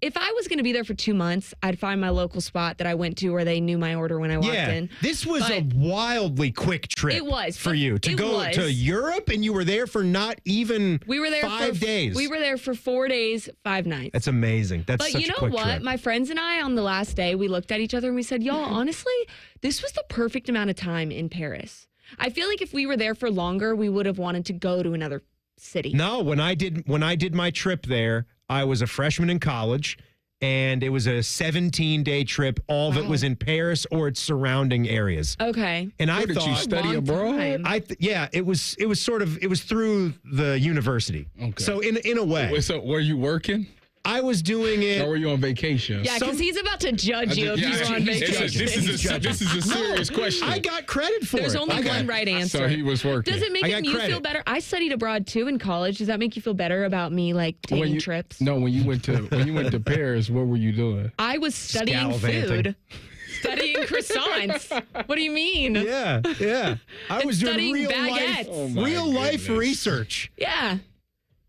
S5: if I was going to be there for 2 months, I'd find my local spot that I went to where they knew my order when I walked in.
S3: This was a wildly quick trip.
S5: It was
S3: for you to go to Europe, and you were there for not even 5 days.
S5: We were there for 4 days, 5 nights.
S3: That's amazing. That's
S5: but
S3: such
S5: you know
S3: a quick
S5: what?
S3: trip.
S5: My friends and I, on the last day, we looked at each other and we said, y'all, honestly, this was the perfect amount of time in Paris. I feel like if we were there for longer, we would have wanted to go to another city.
S3: No, when I did my trip there, I was a freshman in college, and it was a 17-day trip. All of it was in Paris or its surrounding areas.
S5: Okay.
S3: And I
S4: did
S3: thought,
S4: you study abroad?
S3: It was through the university.
S4: Okay.
S3: So in a way.
S4: So were you working?
S3: I was doing it.
S4: Or were you on vacation?
S5: Yeah, because he's about to judge you if you were on vacation.
S4: This is a serious question.
S3: I got credit for
S5: There's
S3: it.
S5: only one right answer.
S4: So he was working.
S5: Does it make you feel better? I studied abroad too in college. Does that make you feel better about me taking trips?
S4: No, when you went to Paris, what were you doing?
S5: I was studying food. Studying croissants. What do you mean?
S3: Yeah. I was doing real
S5: baguettes.
S3: life research.
S5: Yeah.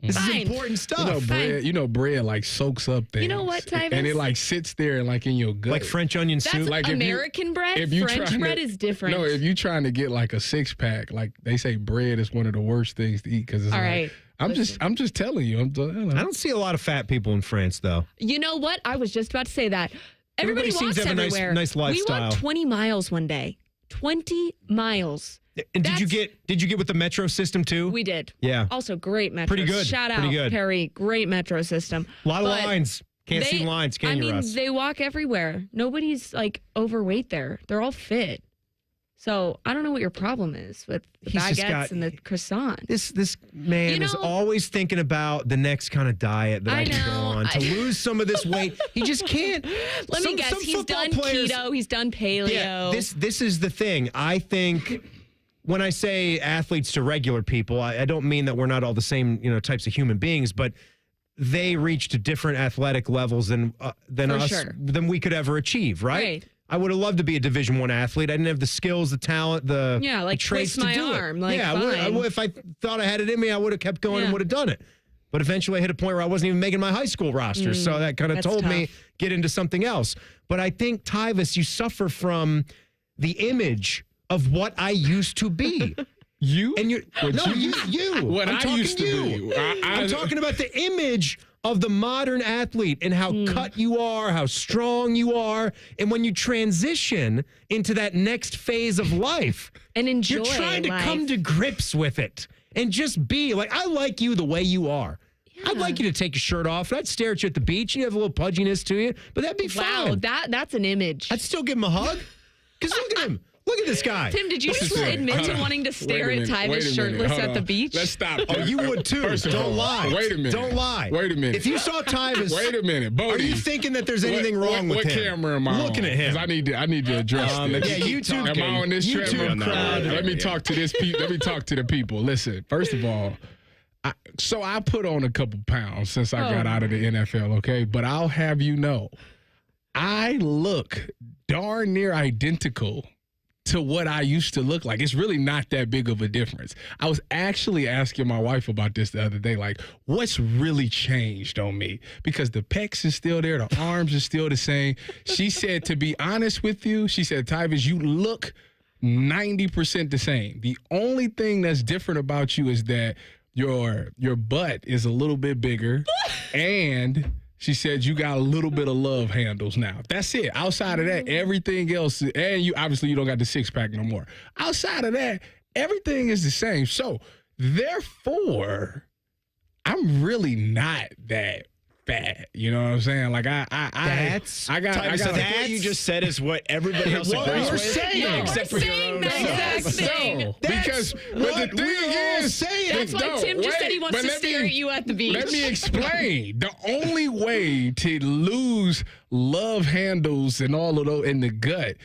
S3: This is important stuff.
S4: Bread soaks up things.
S5: You know what, Tyvis?
S4: And it sits there and in your gut.
S3: Like French onion soup.
S5: That's American bread. French bread is different.
S4: No, if you're trying to get a 6-pack, they say bread is one of the worst things to eat because it's
S5: all right.
S4: I'm just telling you. I
S3: don't see a lot of fat people in France though.
S5: You know what? I was just about to say that. Everybody
S3: seems
S5: walks
S3: to have
S5: everywhere.
S3: a nice lifestyle.
S5: We walked 20 miles one day. 20 miles.
S3: And did you get with the metro system too?
S5: We did.
S3: Yeah.
S5: Also great metro.
S3: Pretty good.
S5: Shout
S3: Pretty
S5: out
S3: good.
S5: Perry. Great metro system.
S3: A lot of lines. Can't see lines, can you, Russ?
S5: They walk everywhere. Nobody's overweight there. They're all fit. So I don't know what your problem is with the baguettes and the croissant.
S3: This man is always thinking about the next kind of diet that I can go on to lose some of this weight. He just can't.
S5: Let me guess. He's done keto. He's done paleo.
S3: Yeah, this is the thing. I think when I say athletes to regular people, I don't mean that we're not all the same types of human beings, but they reach to different athletic levels than than we could ever achieve. Right. I would have loved to be a Division I athlete. I didn't have the skills, the talent, the traits
S5: twist
S3: to do
S5: my arm.
S3: it. If I thought I had it in me, I would have kept going and would have done it. But eventually I hit a point where I wasn't even making my high school roster. So that kind of told me, get into something else. But I think, Tyvis, you suffer from the image of what I used to be.
S4: You?
S3: And you.
S4: What I used to be.
S3: I'm talking about the image of the modern athlete and how cut you are, how strong you are. And when you transition into that next phase of life,
S5: and enjoy
S3: you're trying to
S5: life.
S3: come to grips with it and just be I like you the way you are. Yeah. I'd like you to take your shirt off. And I'd stare at you at the beach. You have a little pudginess to you, but that'd be fine.
S5: Wow, that's an image.
S3: I'd still give him a hug. Because look at him. Look at this guy.
S5: Tim, did you just admit to wanting to stare at Tyvus shirtless at the beach?
S4: Let's stop.
S3: Oh, you would too. Don't lie.
S4: Wait a minute.
S3: Don't lie.
S4: Wait a minute.
S3: If you saw Tyvus,
S4: wait a minute, Bodie,
S3: are you thinking that there's anything wrong with him?
S4: What camera am I
S3: looking
S4: on?
S3: at him?
S4: 'Cause I need to address this.
S3: Yeah, YouTube.
S4: Am I on this
S3: YouTube crowd.
S4: Let me talk to this. Let me talk to the people. Listen, first of all, I put on a couple pounds since I got out of the NFL. Okay, but I'll have you know, I look darn near identical to what I used to look like. It's really not that big of a difference. I was actually asking my wife about this the other day, like, what's really changed on me? Because the pecs is still there, the arms are still the same. She said, to be honest with you, she said, Tyvus, you look 90% the same. The only thing that's different about you is that your butt is a little bit bigger, and she said you got a little bit of love handles now. That's it. Outside of that, everything else, and you obviously you don't got the six-pack no more. Outside of that, everything is the same. So, therefore, I'm really not that fat. You know what I'm saying? Like I got
S15: what you just said is what everybody else agrees with.
S3: Saying,
S15: except for your own self.
S4: Because the thing is,
S5: that's why Tim just said he wants to stare at you at the beach.
S4: Let me explain. The only way to lose love handles and all of those in the gut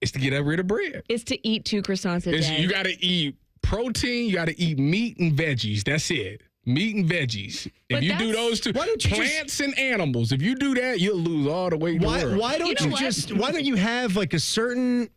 S4: is to get rid of bread.
S5: Is to eat 2 croissants a day.
S4: You got to eat protein. You got to eat meat and veggies. That's it. Meat and veggies. If you do those two, plants and animals, if you do that, you'll lose all the weight in the world.
S3: Why don't you have like a certain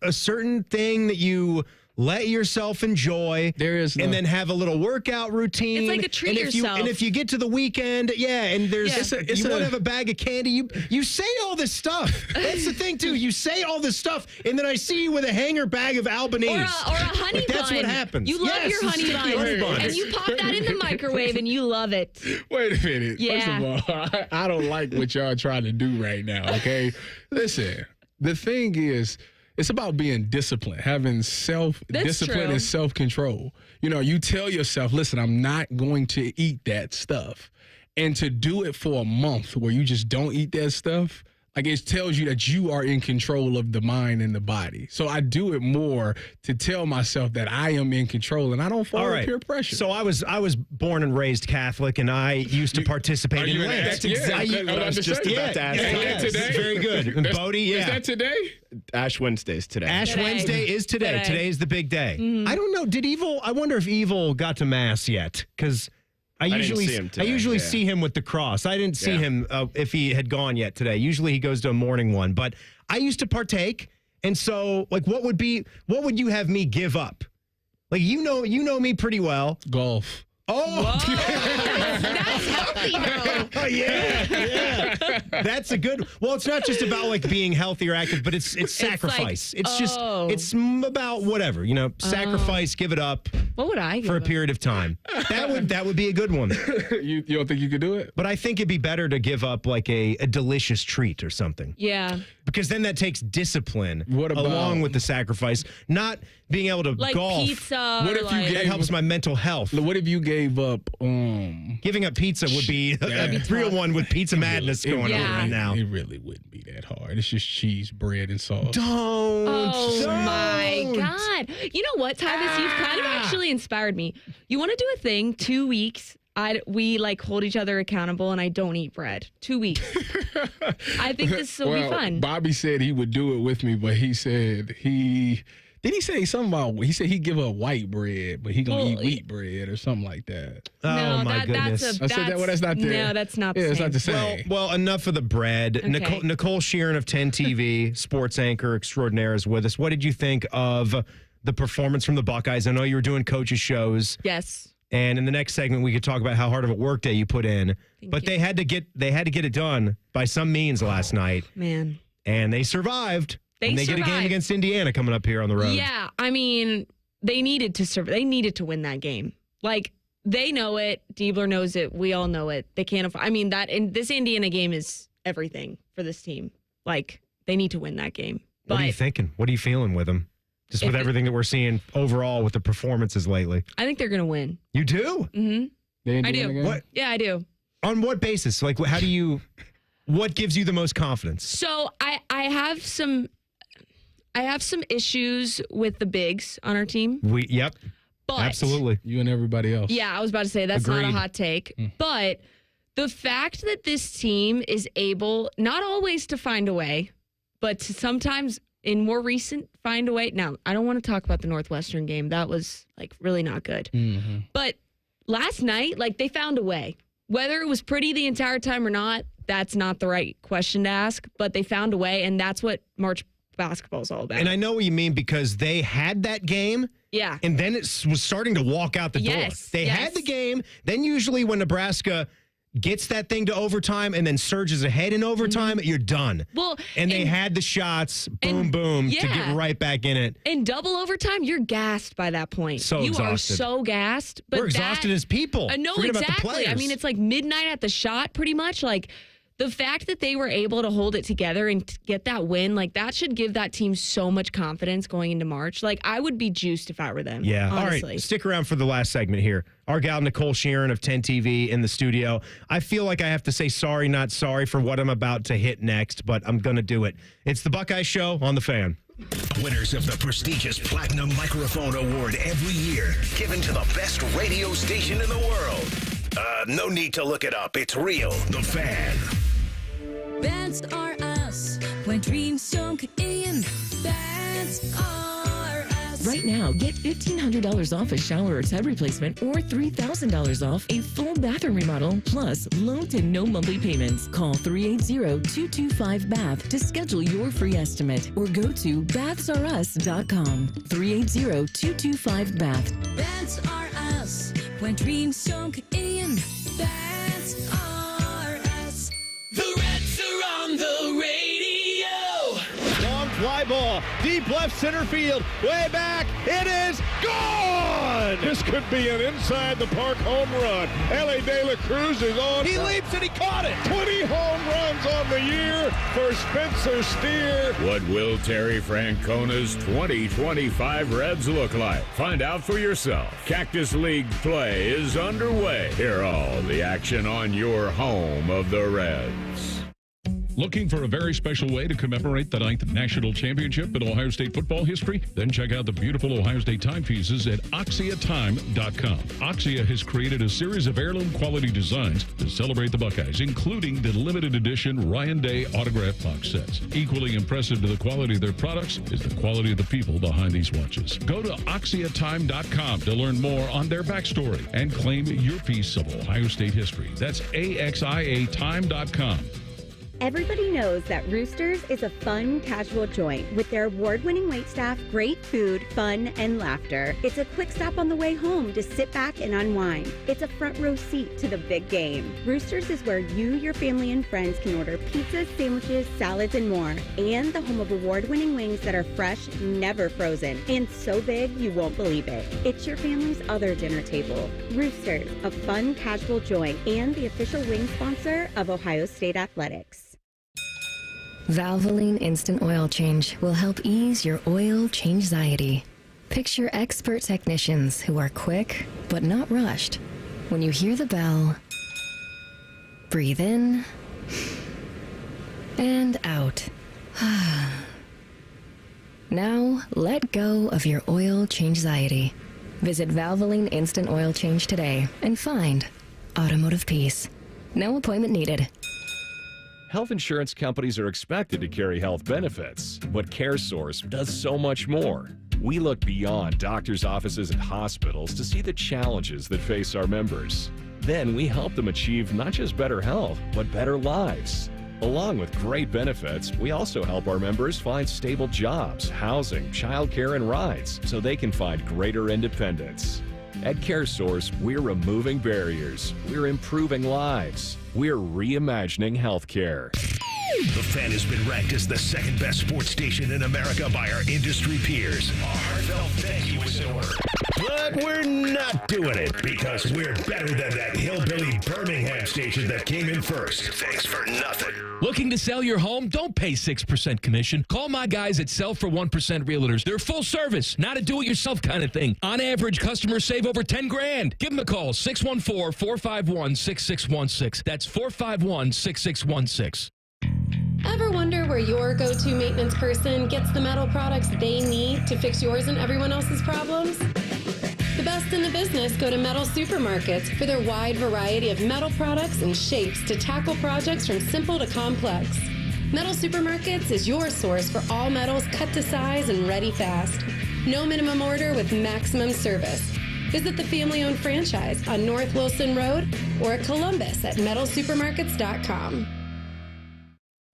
S3: thing that you let yourself enjoy, and then have a little workout routine.
S5: It's like a treat yourself.
S3: And if you get to the weekend, and there's you want to have a bag of candy, you say all this stuff. That's the thing too. You say all this stuff, and then I see you with a hanger bag of Albanese.
S5: Or a honey bun.
S3: That's what happens.
S5: You love your honey bun. And you pop that in the microwave, and you love it.
S4: Wait a minute.
S5: Yeah.
S4: First of all, I don't like what y'all trying to do right now, okay? Listen, the thing is, it's about being disciplined, having self-discipline and self-control. You know, you tell yourself, listen, I'm not going to eat that stuff. And to do it for a month where you just don't eat that stuff, like it tells you that you are in control of the mind and the body. So I do it more to tell myself that I am in control and I don't fall under peer pressure.
S3: So I was born and raised Catholic, and I used to participate in Lent.
S15: That's exactly what I was just about to ask.
S4: Today?
S3: Very good. And Bodie,
S4: Is that today?
S15: Ash Wednesday's today.
S3: Ash Wednesday is today. Today is the big day.
S5: Mm-hmm.
S3: I don't know. I wonder if Evil got to Mass yet, because I usually see him with the cross. I didn't see him if he had gone yet today. Usually he goes to a morning one, but I used to partake. And so, like, what would you have me give up? Like, you know me pretty well.
S4: Golf.
S3: Oh,
S5: that's healthy though.
S3: Oh, yeah. That's a good. Well, it's not just about like being healthy or active, but it's sacrifice. It's about whatever, sacrifice, give it up.
S5: What would I give
S3: for a
S5: up?
S3: period of time? That would be a good one.
S4: You don't think you could do it?
S3: But I think it'd be better to give up like a delicious treat or something.
S5: Yeah.
S3: Because then that takes discipline
S4: What about-
S3: along with the sacrifice. Not being able to
S5: Like
S3: golf.
S5: pizza.
S4: What
S5: or
S4: if you
S5: like,
S3: That helps my mental health.
S4: What if you gave up?
S3: Giving up pizza would be a real one with pizza madness going on right now.
S4: It really wouldn't be that hard. It's just cheese, bread, and sauce.
S5: Oh
S3: Don't.
S5: my God. You know what, Tyvus? You've kind of actually inspired me. You want to do a thing, 2 weeks. We like hold each other accountable, and I don't eat bread. 2 weeks. I think this will be fun.
S4: Bobby said he would do it with me, but he said he say something about, he said he'd give up white bread, but he gonna eat wheat bread or something like that.
S3: Oh my goodness.
S4: I said that. Well, that's not the.
S5: No, that's not the
S4: Yeah,
S5: same.
S4: it's not the same.
S3: Well, enough of the bread.
S5: Okay.
S3: Nicole Sheeran of 10 TV, sports anchor extraordinaire, is with us. What did you think of the performance from the Buckeyes? I know you were doing coaches shows.
S5: Yes.
S3: And in the next segment, we could talk about how hard of a workday you put in. But they had to get it done by some means last night.
S5: Man.
S3: And they survived.
S5: They
S3: get a game against Indiana coming up here on the road.
S5: Yeah, I mean, they needed to serve. They needed to win that game. Like, they know it. Diebler knows it. We all know it. They can't afford. I mean, this Indiana game is everything for this team. Like, they need to win that game.
S3: What are you thinking? What are you feeling with them? Just with everything that we're seing overall with the performances lately.
S5: I think they're going to win.
S3: You do?
S5: Mm-hmm. I do.
S3: What?
S5: Yeah, I do.
S3: On what basis? Like, what gives you the most confidence?
S5: So I have some. I have some issues with the bigs on our team.
S3: Yep.
S5: But
S3: Absolutely.
S4: You and everybody else.
S5: Yeah, I was about to say that's
S3: Agreed.
S5: not a hot take. But the fact that this team is able, not always to find a way, but to sometimes in more recent find a way. Now, I don't want to talk about the Northwestern game. That was like really not good.
S4: Mm-hmm.
S5: But last night, like they found a way. Whether it was pretty the entire time or not, that's not the right question to ask. But they found a way, and that's what March basketball is all about.
S3: And I know what you mean because they had that game.
S5: Yeah.
S3: And then it was starting to walk out the door. They had the game. Then usually when Nebraska gets that thing to overtime and then surges ahead in overtime, you're done.
S5: Well,
S3: and they had the shots, boom, to get right back in it.
S5: In double overtime, you're gassed by that point.
S3: So
S5: you
S3: exhausted.
S5: are so gassed. But
S3: We're exhausted as people.
S5: No,
S3: Forget about the
S5: exactly. I
S3: players.
S5: mean, it's like midnight at the shot, pretty much. Like the fact that they were able to hold it together and get that win, like that should give that team so much confidence going into March. Like I would be juiced if I were them.
S3: Yeah.
S5: honestly.
S3: All right. Stick around for the last segment here. Our gal Nicole Sheeran of 10 TV in the studio. I feel like I have to say sorry, not sorry for what I'm about to hit next, but I'm going to do it. It's the Buckeye Show on The Fan.
S2: Winners of the prestigious Platinum Microphone Award every year, given to the best radio station in the world. No need to look it up. It's real. The Fan.
S6: Bands are us when dreams sunk in. Bands are us.
S7: Right now, get $1,500 off a shower or tub replacement or $3,000 off a full bathroom remodel, plus low to no monthly payments. Call 380-225-BATH to schedule your free estimate or go to bathsareus.com. 380-225-BATH.
S6: Bands are us when dreams sunk in. Bands are us.
S8: The Reds are on the radio.
S24: Long fly ball, deep left center field, way back. It is gone. This could be an inside the park home run. L.A. De La Cruz is on. He leaps and he caught it. 20 home runs on the year for Spencer Steer.
S25: What will Terry Francona's 2025 Reds look like? Find out for yourself. Cactus League play is underway. Hear all the action on your home of the Reds.
S1: Looking for a very special way to commemorate the 9th National Championship in Ohio State football history? Then check out the beautiful Ohio State timepieces at OxiaTime.com. Oxia has created a series of heirloom quality designs to celebrate the Buckeyes, including the limited edition Ryan Day autograph box sets. Equally impressive to the quality of their products is the quality of the people behind these watches. Go to OxiaTime.com to learn more on their backstory and claim your piece of Ohio State history. That's AXIATime.com.
S12: Everybody knows that Roosters is a fun, casual joint with their award-winning waitstaff, great food, fun, and laughter. It's a quick stop on the way home to sit back and unwind. It's a front row seat to the big game. Roosters is where you, your family, and friends can order pizzas, sandwiches, salads, and more. And the home of award-winning wings that are fresh, never frozen, and so big you won't believe it. It's your family's other dinner table. Roosters, a fun, casual joint, and the official wing sponsor of Ohio State Athletics.
S26: Valvoline Instant Oil Change will help ease your oil change-anxiety. Picture expert technicians who are quick, but not rushed. When you hear the bell, breathe in and out. Now, let go of your oil change-anxiety. Visit Valvoline Instant Oil Change today and find automotive peace. No appointment needed.
S27: Health insurance companies are expected to carry health benefits, but CareSource does so much more. We look beyond doctors' offices and hospitals to see the challenges that face our members. Then we help them achieve not just better health, but better lives. Along with great benefits, we also help our members find stable jobs, housing, childcare, and rides so they can find greater independence. At CareSource, we're removing barriers. We're improving lives. We're reimagining healthcare.
S2: The Fan has been ranked as the second best sports station in America by our industry peers. Our heartfelt thank you is in order. But we're not doing it because we're better than that hillbilly Birmingham station that came in first. Thanks for nothing.
S28: Looking to sell your home? Don't pay 6% commission. Call my guys at Sell for 1% Realtors. They're full service, not a do-it-yourself kind of thing. On average, customers save over $10,000. Give them a call, 614-451-6616. That's 451-6616.
S9: Ever wonder where your go-to maintenance person gets the metal products they need to fix yours and everyone else's problems? The best in the business go to Metal Supermarkets for their wide variety of metal products and shapes to tackle projects from simple to complex. Metal Supermarkets is your source for all metals cut to size and ready fast. No minimum order with maximum service. Visit the family-owned franchise on North Wilson Road or at Columbus at metalsupermarkets.com.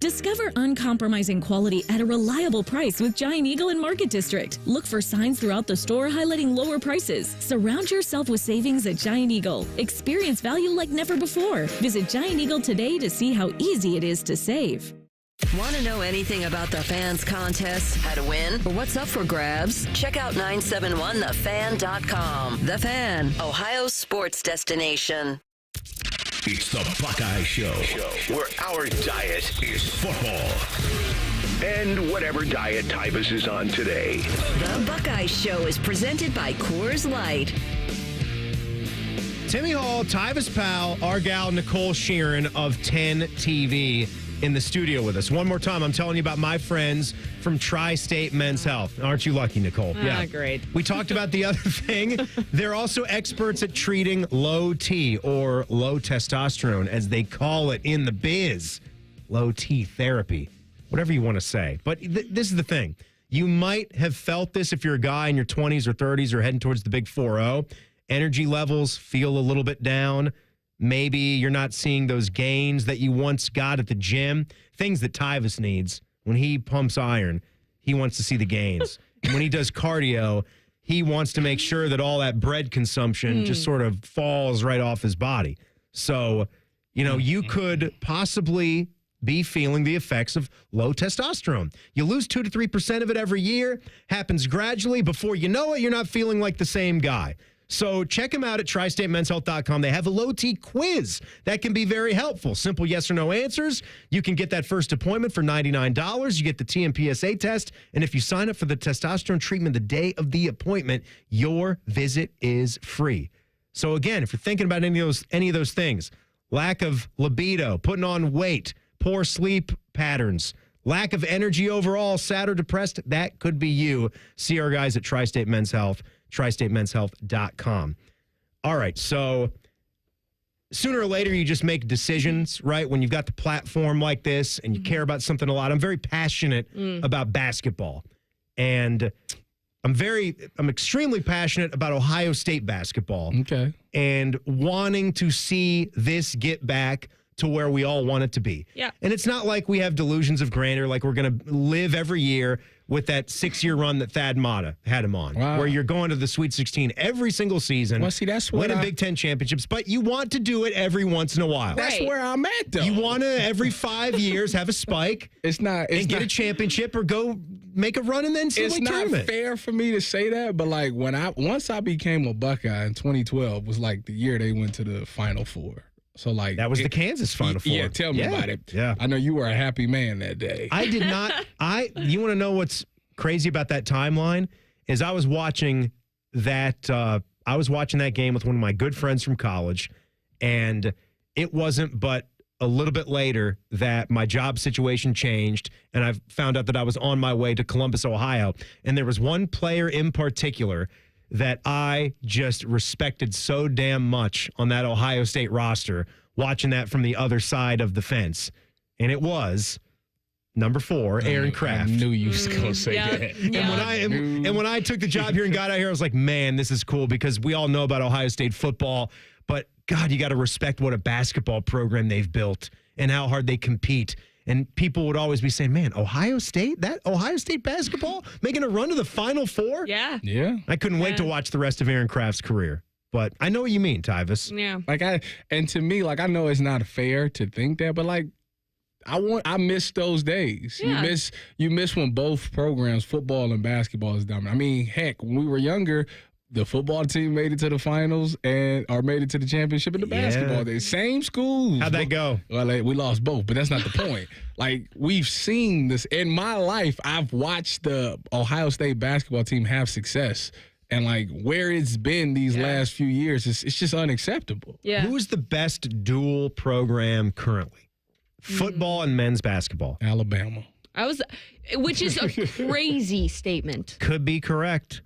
S7: Discover uncompromising quality at a reliable price with Giant Eagle in Market District. Look for signs throughout the store highlighting lower prices. Surround yourself with savings at Giant Eagle. Experience value like never before. Visit Giant Eagle today to see how easy it is to save.
S13: Want to know anything about the Fans contest, how to win, or what's up for grabs? Check out 971thefan.com. The Fan, Ohio's sports destination.
S2: It's the Buckeye Show, where our diet is football. And whatever diet Tyvus is on today.
S13: The Buckeye Show is presented by Coors Light.
S3: Timmy Hall, Tyvus Powell, our gal Nicole Sheeran of 10 TV in the studio with us. One more time, I'm telling you about my friends from Tri-State Men's Health. Aren't you lucky, Nicole?
S5: Yeah, great.
S3: We talked about the other thing. They're also experts at treating low T, or low testosterone, as they call it in the biz. Low T therapy, whatever you want to say. But this is the thing. You might have felt this if you're a guy in your 20s or 30s or heading towards the big 4-0. Energy levels feel a little bit down. Maybe you're not seeing those gains that you once got at the gym. Things that Tyvus needs. When he pumps iron, he wants to see the gains. And when he does cardio, he wants to make sure that all that bread consumption just sort of falls right off his body. So, you could possibly be feeling the effects of low testosterone. You lose 2 to 3% of it every year. Happens gradually. Before you know it, you're not feeling like the same guy. So check them out at tristatemen'shealth.com. They have a low T quiz that can be very helpful. Simple yes or no answers. You can get that first appointment for $99. You get the TMPSA test. And if you sign up for the testosterone treatment the day of the appointment, your visit is free. So again, if you're thinking about any of those things, lack of libido, putting on weight, poor sleep patterns, lack of energy overall, sad or depressed, that could be you. See our guys at Tri-State Men's Health, tristatemen'shealth.com. All right, so sooner or later you just make decisions, right? When you've got the platform like this and you care about something a lot. I'm very passionate about basketball. And I'm extremely passionate about Ohio State basketball.
S4: Okay.
S3: And wanting to see this get back to where we all want it to be.
S5: Yeah.
S3: And it's not like we have delusions of grandeur, like we're going to live every year with that 6-year run that Thad Matta had him on, where you're going to the Sweet 16 every single season.
S4: Well, see, that's what
S3: winning Big Ten championships, but you want to do it every once in a while.
S4: That's where I'm at, though.
S3: You want to, every 5 years, have a spike get a championship or go make a run in the NCAA Tournament.
S4: It's not fair for me to say that, but like once I became a Buckeye in 2012 was like the year they went to the Final Four. So like
S3: that was the Kansas Final Four.
S4: Yeah, tell me about it.
S3: Yeah,
S4: I know you were a happy man that day.
S3: I did not. You want to know what's crazy about that timeline? Is I was watching that. I was watching that game with one of my good friends from college, and it wasn't but a little bit later that my job situation changed, and I found out that I was on my way to Columbus, Ohio, and there was one player in particular that I just respected so damn much on that Ohio State roster, watching that from the other side of the fence. And it was number 4, Aaron Kraft.
S4: I knew you was going to say that.
S3: And when I took the job here and got out here, I was like, man, this is cool because we all know about Ohio State football, but God, you got to respect what a basketball program they've built and how hard they compete. And people would always be saying, man, Ohio State basketball making a run to the Final Four?
S5: Yeah.
S4: Yeah.
S3: I couldn't wait to watch the rest of Aaron Kraft's career. But I know what you mean, Tyvus.
S5: Yeah.
S4: And to me, like, I know it's not fair to think that, but like, I miss those days.
S5: Yeah.
S4: You miss when both programs, football and basketball, is dominant. I mean, heck, when we were younger, the football team made it to the finals or made it to the championship in the basketball. They same schools.
S3: How'd that go?
S4: Well, we lost both, but that's not the point. Like, we've seen this in my life. I've watched the Ohio State basketball team have success. And, like, where it's been these last few years, it's just unacceptable.
S5: Yeah.
S3: Who's the best dual program currently? Football and men's basketball.
S4: Alabama.
S5: Which is a crazy statement.
S3: Could be correct.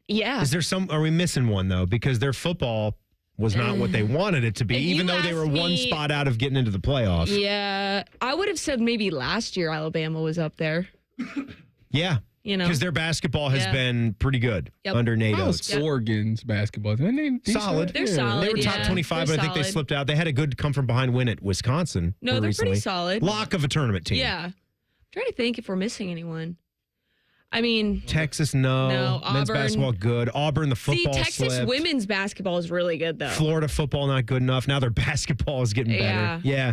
S5: Yeah.
S3: Are we missing one, though? Because their football was not what they wanted it to be, even though they were one spot out of getting into the playoffs.
S5: Yeah. I would have said maybe last year Alabama was up there.
S3: Yeah. Because their basketball has been pretty good under Nate Oates.
S4: Oregon's basketball?
S3: Solid.
S5: They're solid.
S3: They were top 25, but I think they slipped out. They had a good come-from-behind win at Wisconsin.
S5: No, they're
S3: recently.
S5: pretty solid.
S3: Lock of a tournament team.
S5: Yeah. I'm trying to think if we're missing anyone. I mean,
S3: Texas, no. Men's
S5: Auburn.
S3: basketball, good. Auburn, the football
S5: Texas
S3: slipped.
S5: women's basketball is really good, though.
S3: Florida football, not good enough. Now their basketball is getting better. Yeah.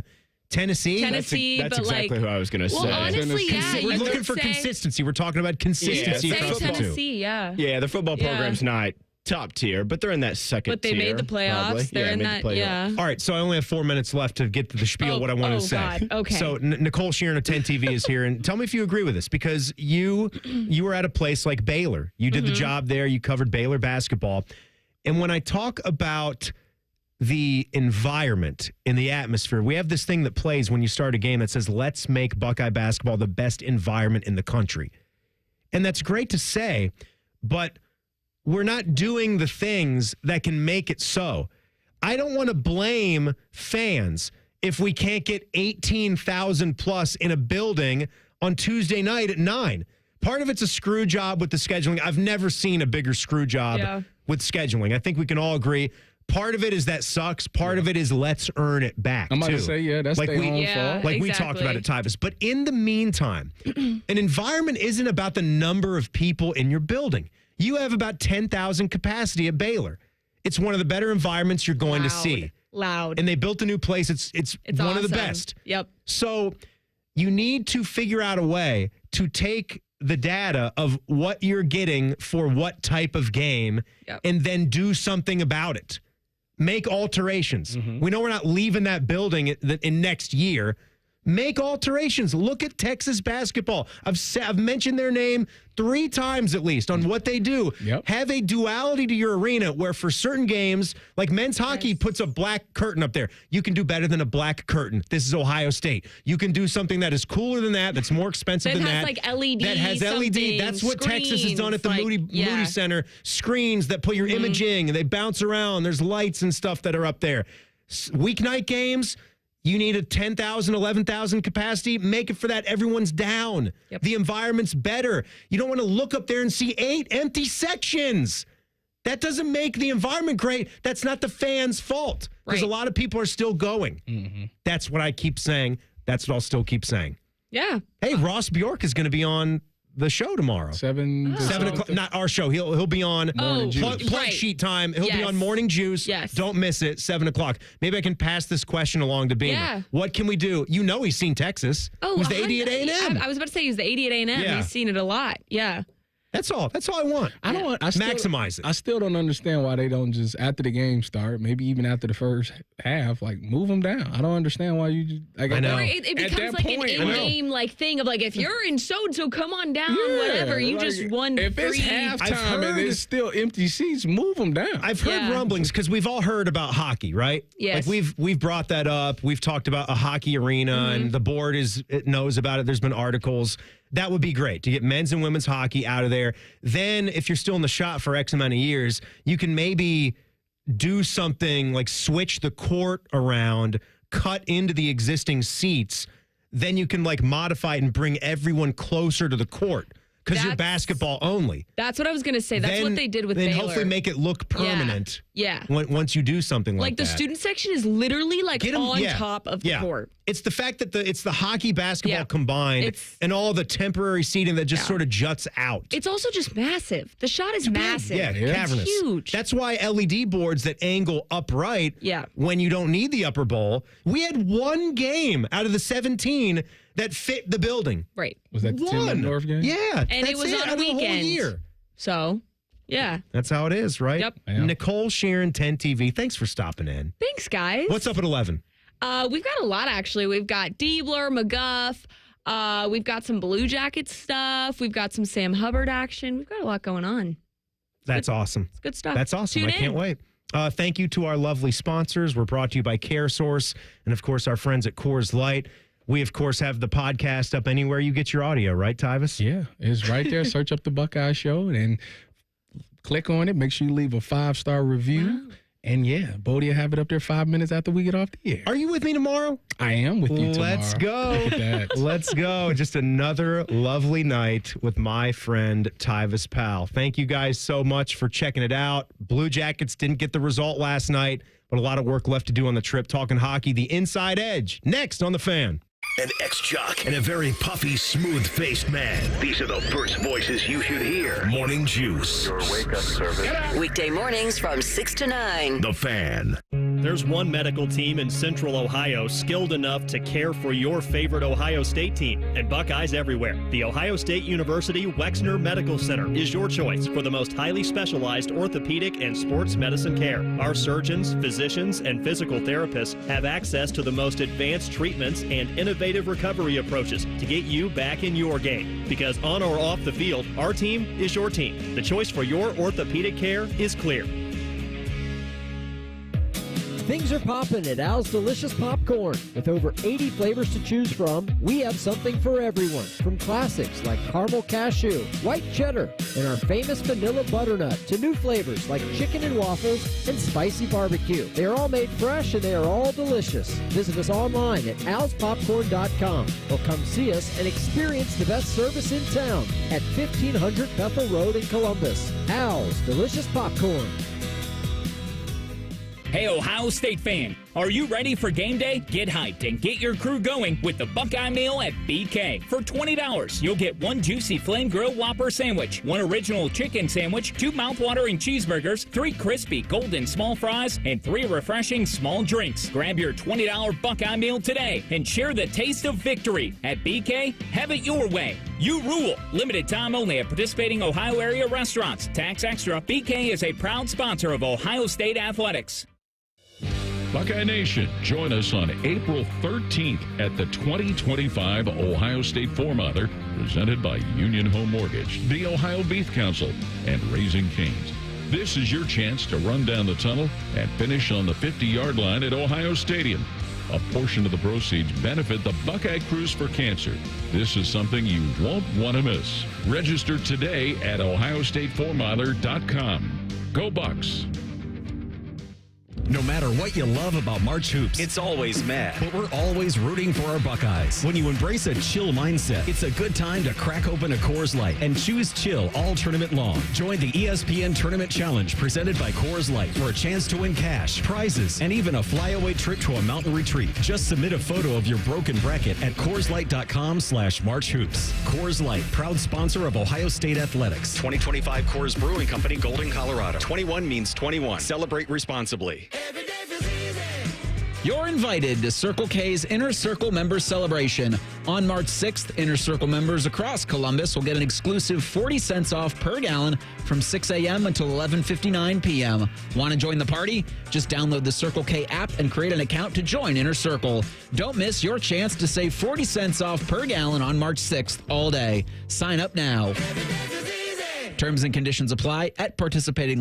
S3: Tennessee,
S15: that's exactly who I was going to say.
S5: Honestly,
S3: we're looking for consistency. We're talking about consistency.
S5: Say Tennessee,
S15: Yeah, the football program's not top tier, but they're in that second tier.
S5: But they made the playoffs.
S15: Probably.
S5: They're in that,
S3: All right, so I only have 4 minutes left to get to the spiel, what I wanted to say.
S5: God. Okay.
S3: So Nicole Sheeran of 10 TV is here, and tell me if you agree with this, because you were at a place like Baylor. You did the job there. You covered Baylor basketball. And when I talk about the environment and the atmosphere, we have this thing that plays when you start a game that says, let's make Buckeye basketball the best environment in the country. And that's great to say, but we're not doing the things that can make it so. I don't want to blame fans if we can't get 18,000 plus in a building on Tuesday night at 9. Part of it's a screw job with the scheduling. I've never seen a bigger screw job with scheduling. I think we can all agree. Part of it is that sucks. Part of it is let's earn it back.
S4: I'm about to say, that's
S3: like
S4: their own fault.
S3: Like we talked about at Tyvus. But in the meantime, an environment isn't about the number of people in your building. You have about 10,000 capacity at Baylor. It's one of the better environments you're going to see.
S5: Loud.
S3: And they built a new place. It's one
S5: awesome.
S3: of the best.
S5: Yep.
S3: So you need to figure out a way to take the data of what you're getting for what type of game and then do something about it. Make alterations. We know we're not leaving that building in next year. Make alterations. Look at Texas basketball. I've mentioned their name 3 times at least on what they do. Have a duality to your arena where for certain games, like men's hockey puts a black curtain up there. You can do better than a black curtain. This is Ohio State. You can do something that is cooler than that, that's more expensive than that.
S5: Like LED.
S3: That has LED. That's what Texas has done at the Moody Center. Screens that put your imaging and they bounce around. There's lights and stuff that are up there. Weeknight games, you need a 10,000, 11,000 capacity. Make it for that. Everyone's down. The environment's better. You don't want to look up there and see 8 empty sections. That doesn't make the environment great. That's not the fans' fault because a lot of people are still going. That's what I keep saying. That's what I'll still keep saying.
S5: Yeah.
S3: Hey, Ross Bjork is going to be on the show tomorrow.
S4: 7
S3: o'clock. Not our show. He'll be on plug sheet time. He'll be on Morning Juice.
S5: Yes.
S3: Don't miss it. 7 o'clock. Maybe I can pass this question along to Beamer.
S5: Yeah.
S3: What can we do? You know he's seen Texas.
S5: Oh,
S3: he was the 80 at A&M.
S5: I was about to say he was the 80 at A&M.
S3: Yeah.
S5: He's seen it a lot. Yeah.
S3: That's all. That's all I want.
S4: I don't want.
S3: Maximize it.
S4: I still don't understand why they don't just after the game start, maybe even after the first half, like move them down. I don't understand why you just. Like,
S3: I know.
S5: Or it becomes like an in-game like thing of like if you're in so come on down, whatever. You just won.
S4: If it's halftime and it's still empty seats, move them down.
S3: I've heard rumblings because we've all heard about hockey, right?
S5: Yes.
S3: Like we've brought that up. We've talked about a hockey arena, and the board knows about it. There's been articles. That would be great to get men's and women's hockey out of there. Then if you're still in the shop for X amount of years, you can maybe do something like switch the court around, cut into the existing seats. Then you can like modify it and bring everyone closer to the court because you're basketball only.
S5: That's what I was going to say. That's what they did with Baylor.
S3: Then hopefully make it look permanent.
S5: Yeah.
S3: Once you do something like that.
S5: Like the student section is literally like on top of the court.
S3: It's the fact that it's the hockey basketball combined and all the temporary seating that just sort of juts out.
S5: It's also just massive. The shot is massive.
S3: Yeah, cavernous.
S5: It's huge.
S3: That's why LED boards that angle upright when you don't need the upper bowl. We had one game out of the 17 that fit the building.
S5: Right.
S4: Was that the Tim North game?
S3: Yeah.
S5: And it was on a weekend.
S3: The whole year.
S5: So, yeah.
S3: That's how it is, right?
S5: Yep.
S3: Yeah. Nicole Sheeran, 10 TV. Thanks for stopping in.
S5: Thanks, guys.
S3: What's up at 11?
S5: We've got a lot, actually. We've got Diebler, McGuff. We've got some Blue Jackets stuff. We've got some Sam Hubbard action. We've got a lot going on.
S3: That's awesome.
S5: It's good stuff.
S3: That's awesome.
S5: Tune
S3: I can't wait. Thank you to our lovely sponsors. We're brought to you by CareSource and, of course, our friends at Coors Light. We, of course, have the podcast up anywhere you get your audio, right, Tyvis?
S4: Yeah, it's right there. Search up the Buckeye Show and click on it. Make sure you leave a 5-star review. Wow. And yeah, Bodie will have it up there 5 minutes after we get off the air.
S3: Are you with me tomorrow?
S4: I am with you tomorrow.
S3: Let's go.
S4: Look at that.
S3: Let's go. Just another lovely night with my friend Tyvis Powell. Thank you guys so much for checking it out. Blue Jackets didn't get the result last night, but a lot of work left to do on the trip. Talking hockey, the Inside Edge, next on The Fan.
S2: An ex-jock and a very puffy, smooth-faced man. These are the first voices you should hear. Morning Juice. Your wake-up service.
S13: Weekday mornings from 6 to 9.
S2: The Fan.
S10: There's one medical team in Central Ohio skilled enough to care for your favorite Ohio State team, and Buckeyes everywhere. The Ohio State University Wexner Medical Center is your choice for the most highly specialized orthopedic and sports medicine care. Our surgeons, physicians, and physical therapists have access to the most advanced treatments and innovative recovery approaches to get you back in your game. Because on or off the field, our team is your team. The choice for your orthopedic care is clear.
S11: Things are popping at Al's Delicious Popcorn. With over 80 flavors to choose from, we have something for everyone. From classics like caramel cashew, white cheddar, and our famous vanilla butternut, to new flavors like chicken and waffles and spicy barbecue. They are all made fresh and they are all delicious. Visit us online at alspopcorn.com or come see us and experience the best service in town at 1500 Bethel Road in Columbus. Al's Delicious Popcorn.
S14: Hey, Ohio State fan, are you ready for game day? Get hyped and get your crew going with the Buckeye Meal at BK. For $20, you'll get one juicy flame grilled Whopper sandwich, one original chicken sandwich, 2 mouthwatering cheeseburgers, 3 crispy golden small fries, and 3 refreshing small drinks. Grab your $20 Buckeye Meal today and share the taste of victory. At BK, have it your way. You rule. Limited time only at participating Ohio area restaurants. Tax extra. BK is a proud sponsor of Ohio State Athletics.
S1: Buckeye Nation, join us on April 13th at the 2025 Ohio State Four-Mother, presented by Union Home Mortgage, the Ohio Beef Council, and Raising Cane's. This is your chance to run down the tunnel and finish on the 50-yard line at Ohio Stadium. A portion of the proceeds benefit the Buckeye Cruise for Cancer. This is something you won't want to miss. Register today at ohiostatefourmiler.com. Go Bucks!
S21: No matter what you love about March hoops,
S22: It's always mad.
S21: but we're always rooting for our Buckeyes. When you embrace a chill mindset, it's a good time to crack open a Coors Light and choose chill all tournament long. Join the ESPN Tournament Challenge presented by Coors Light for a chance to win cash, prizes, and even a flyaway trip to a mountain retreat. Just submit a photo of your broken bracket at CoorsLight.com/MarchHoops. Coors Light, proud sponsor of Ohio State Athletics.
S22: 2025 Coors Brewing Company, Golden, Colorado. 21 means 21. Celebrate responsibly.
S16: You're invited to Circle K's Inner Circle Members Celebration. On March 6th, Inner Circle members across Columbus will get an exclusive 40 cents off per gallon from 6 a.m. until 11:59 p.m. Want to join the party? Just download the Circle K app and create an account to join Inner Circle. Don't miss your chance to save 40 cents off per gallon on March 6th all day. Sign up now. Terms and conditions apply at participating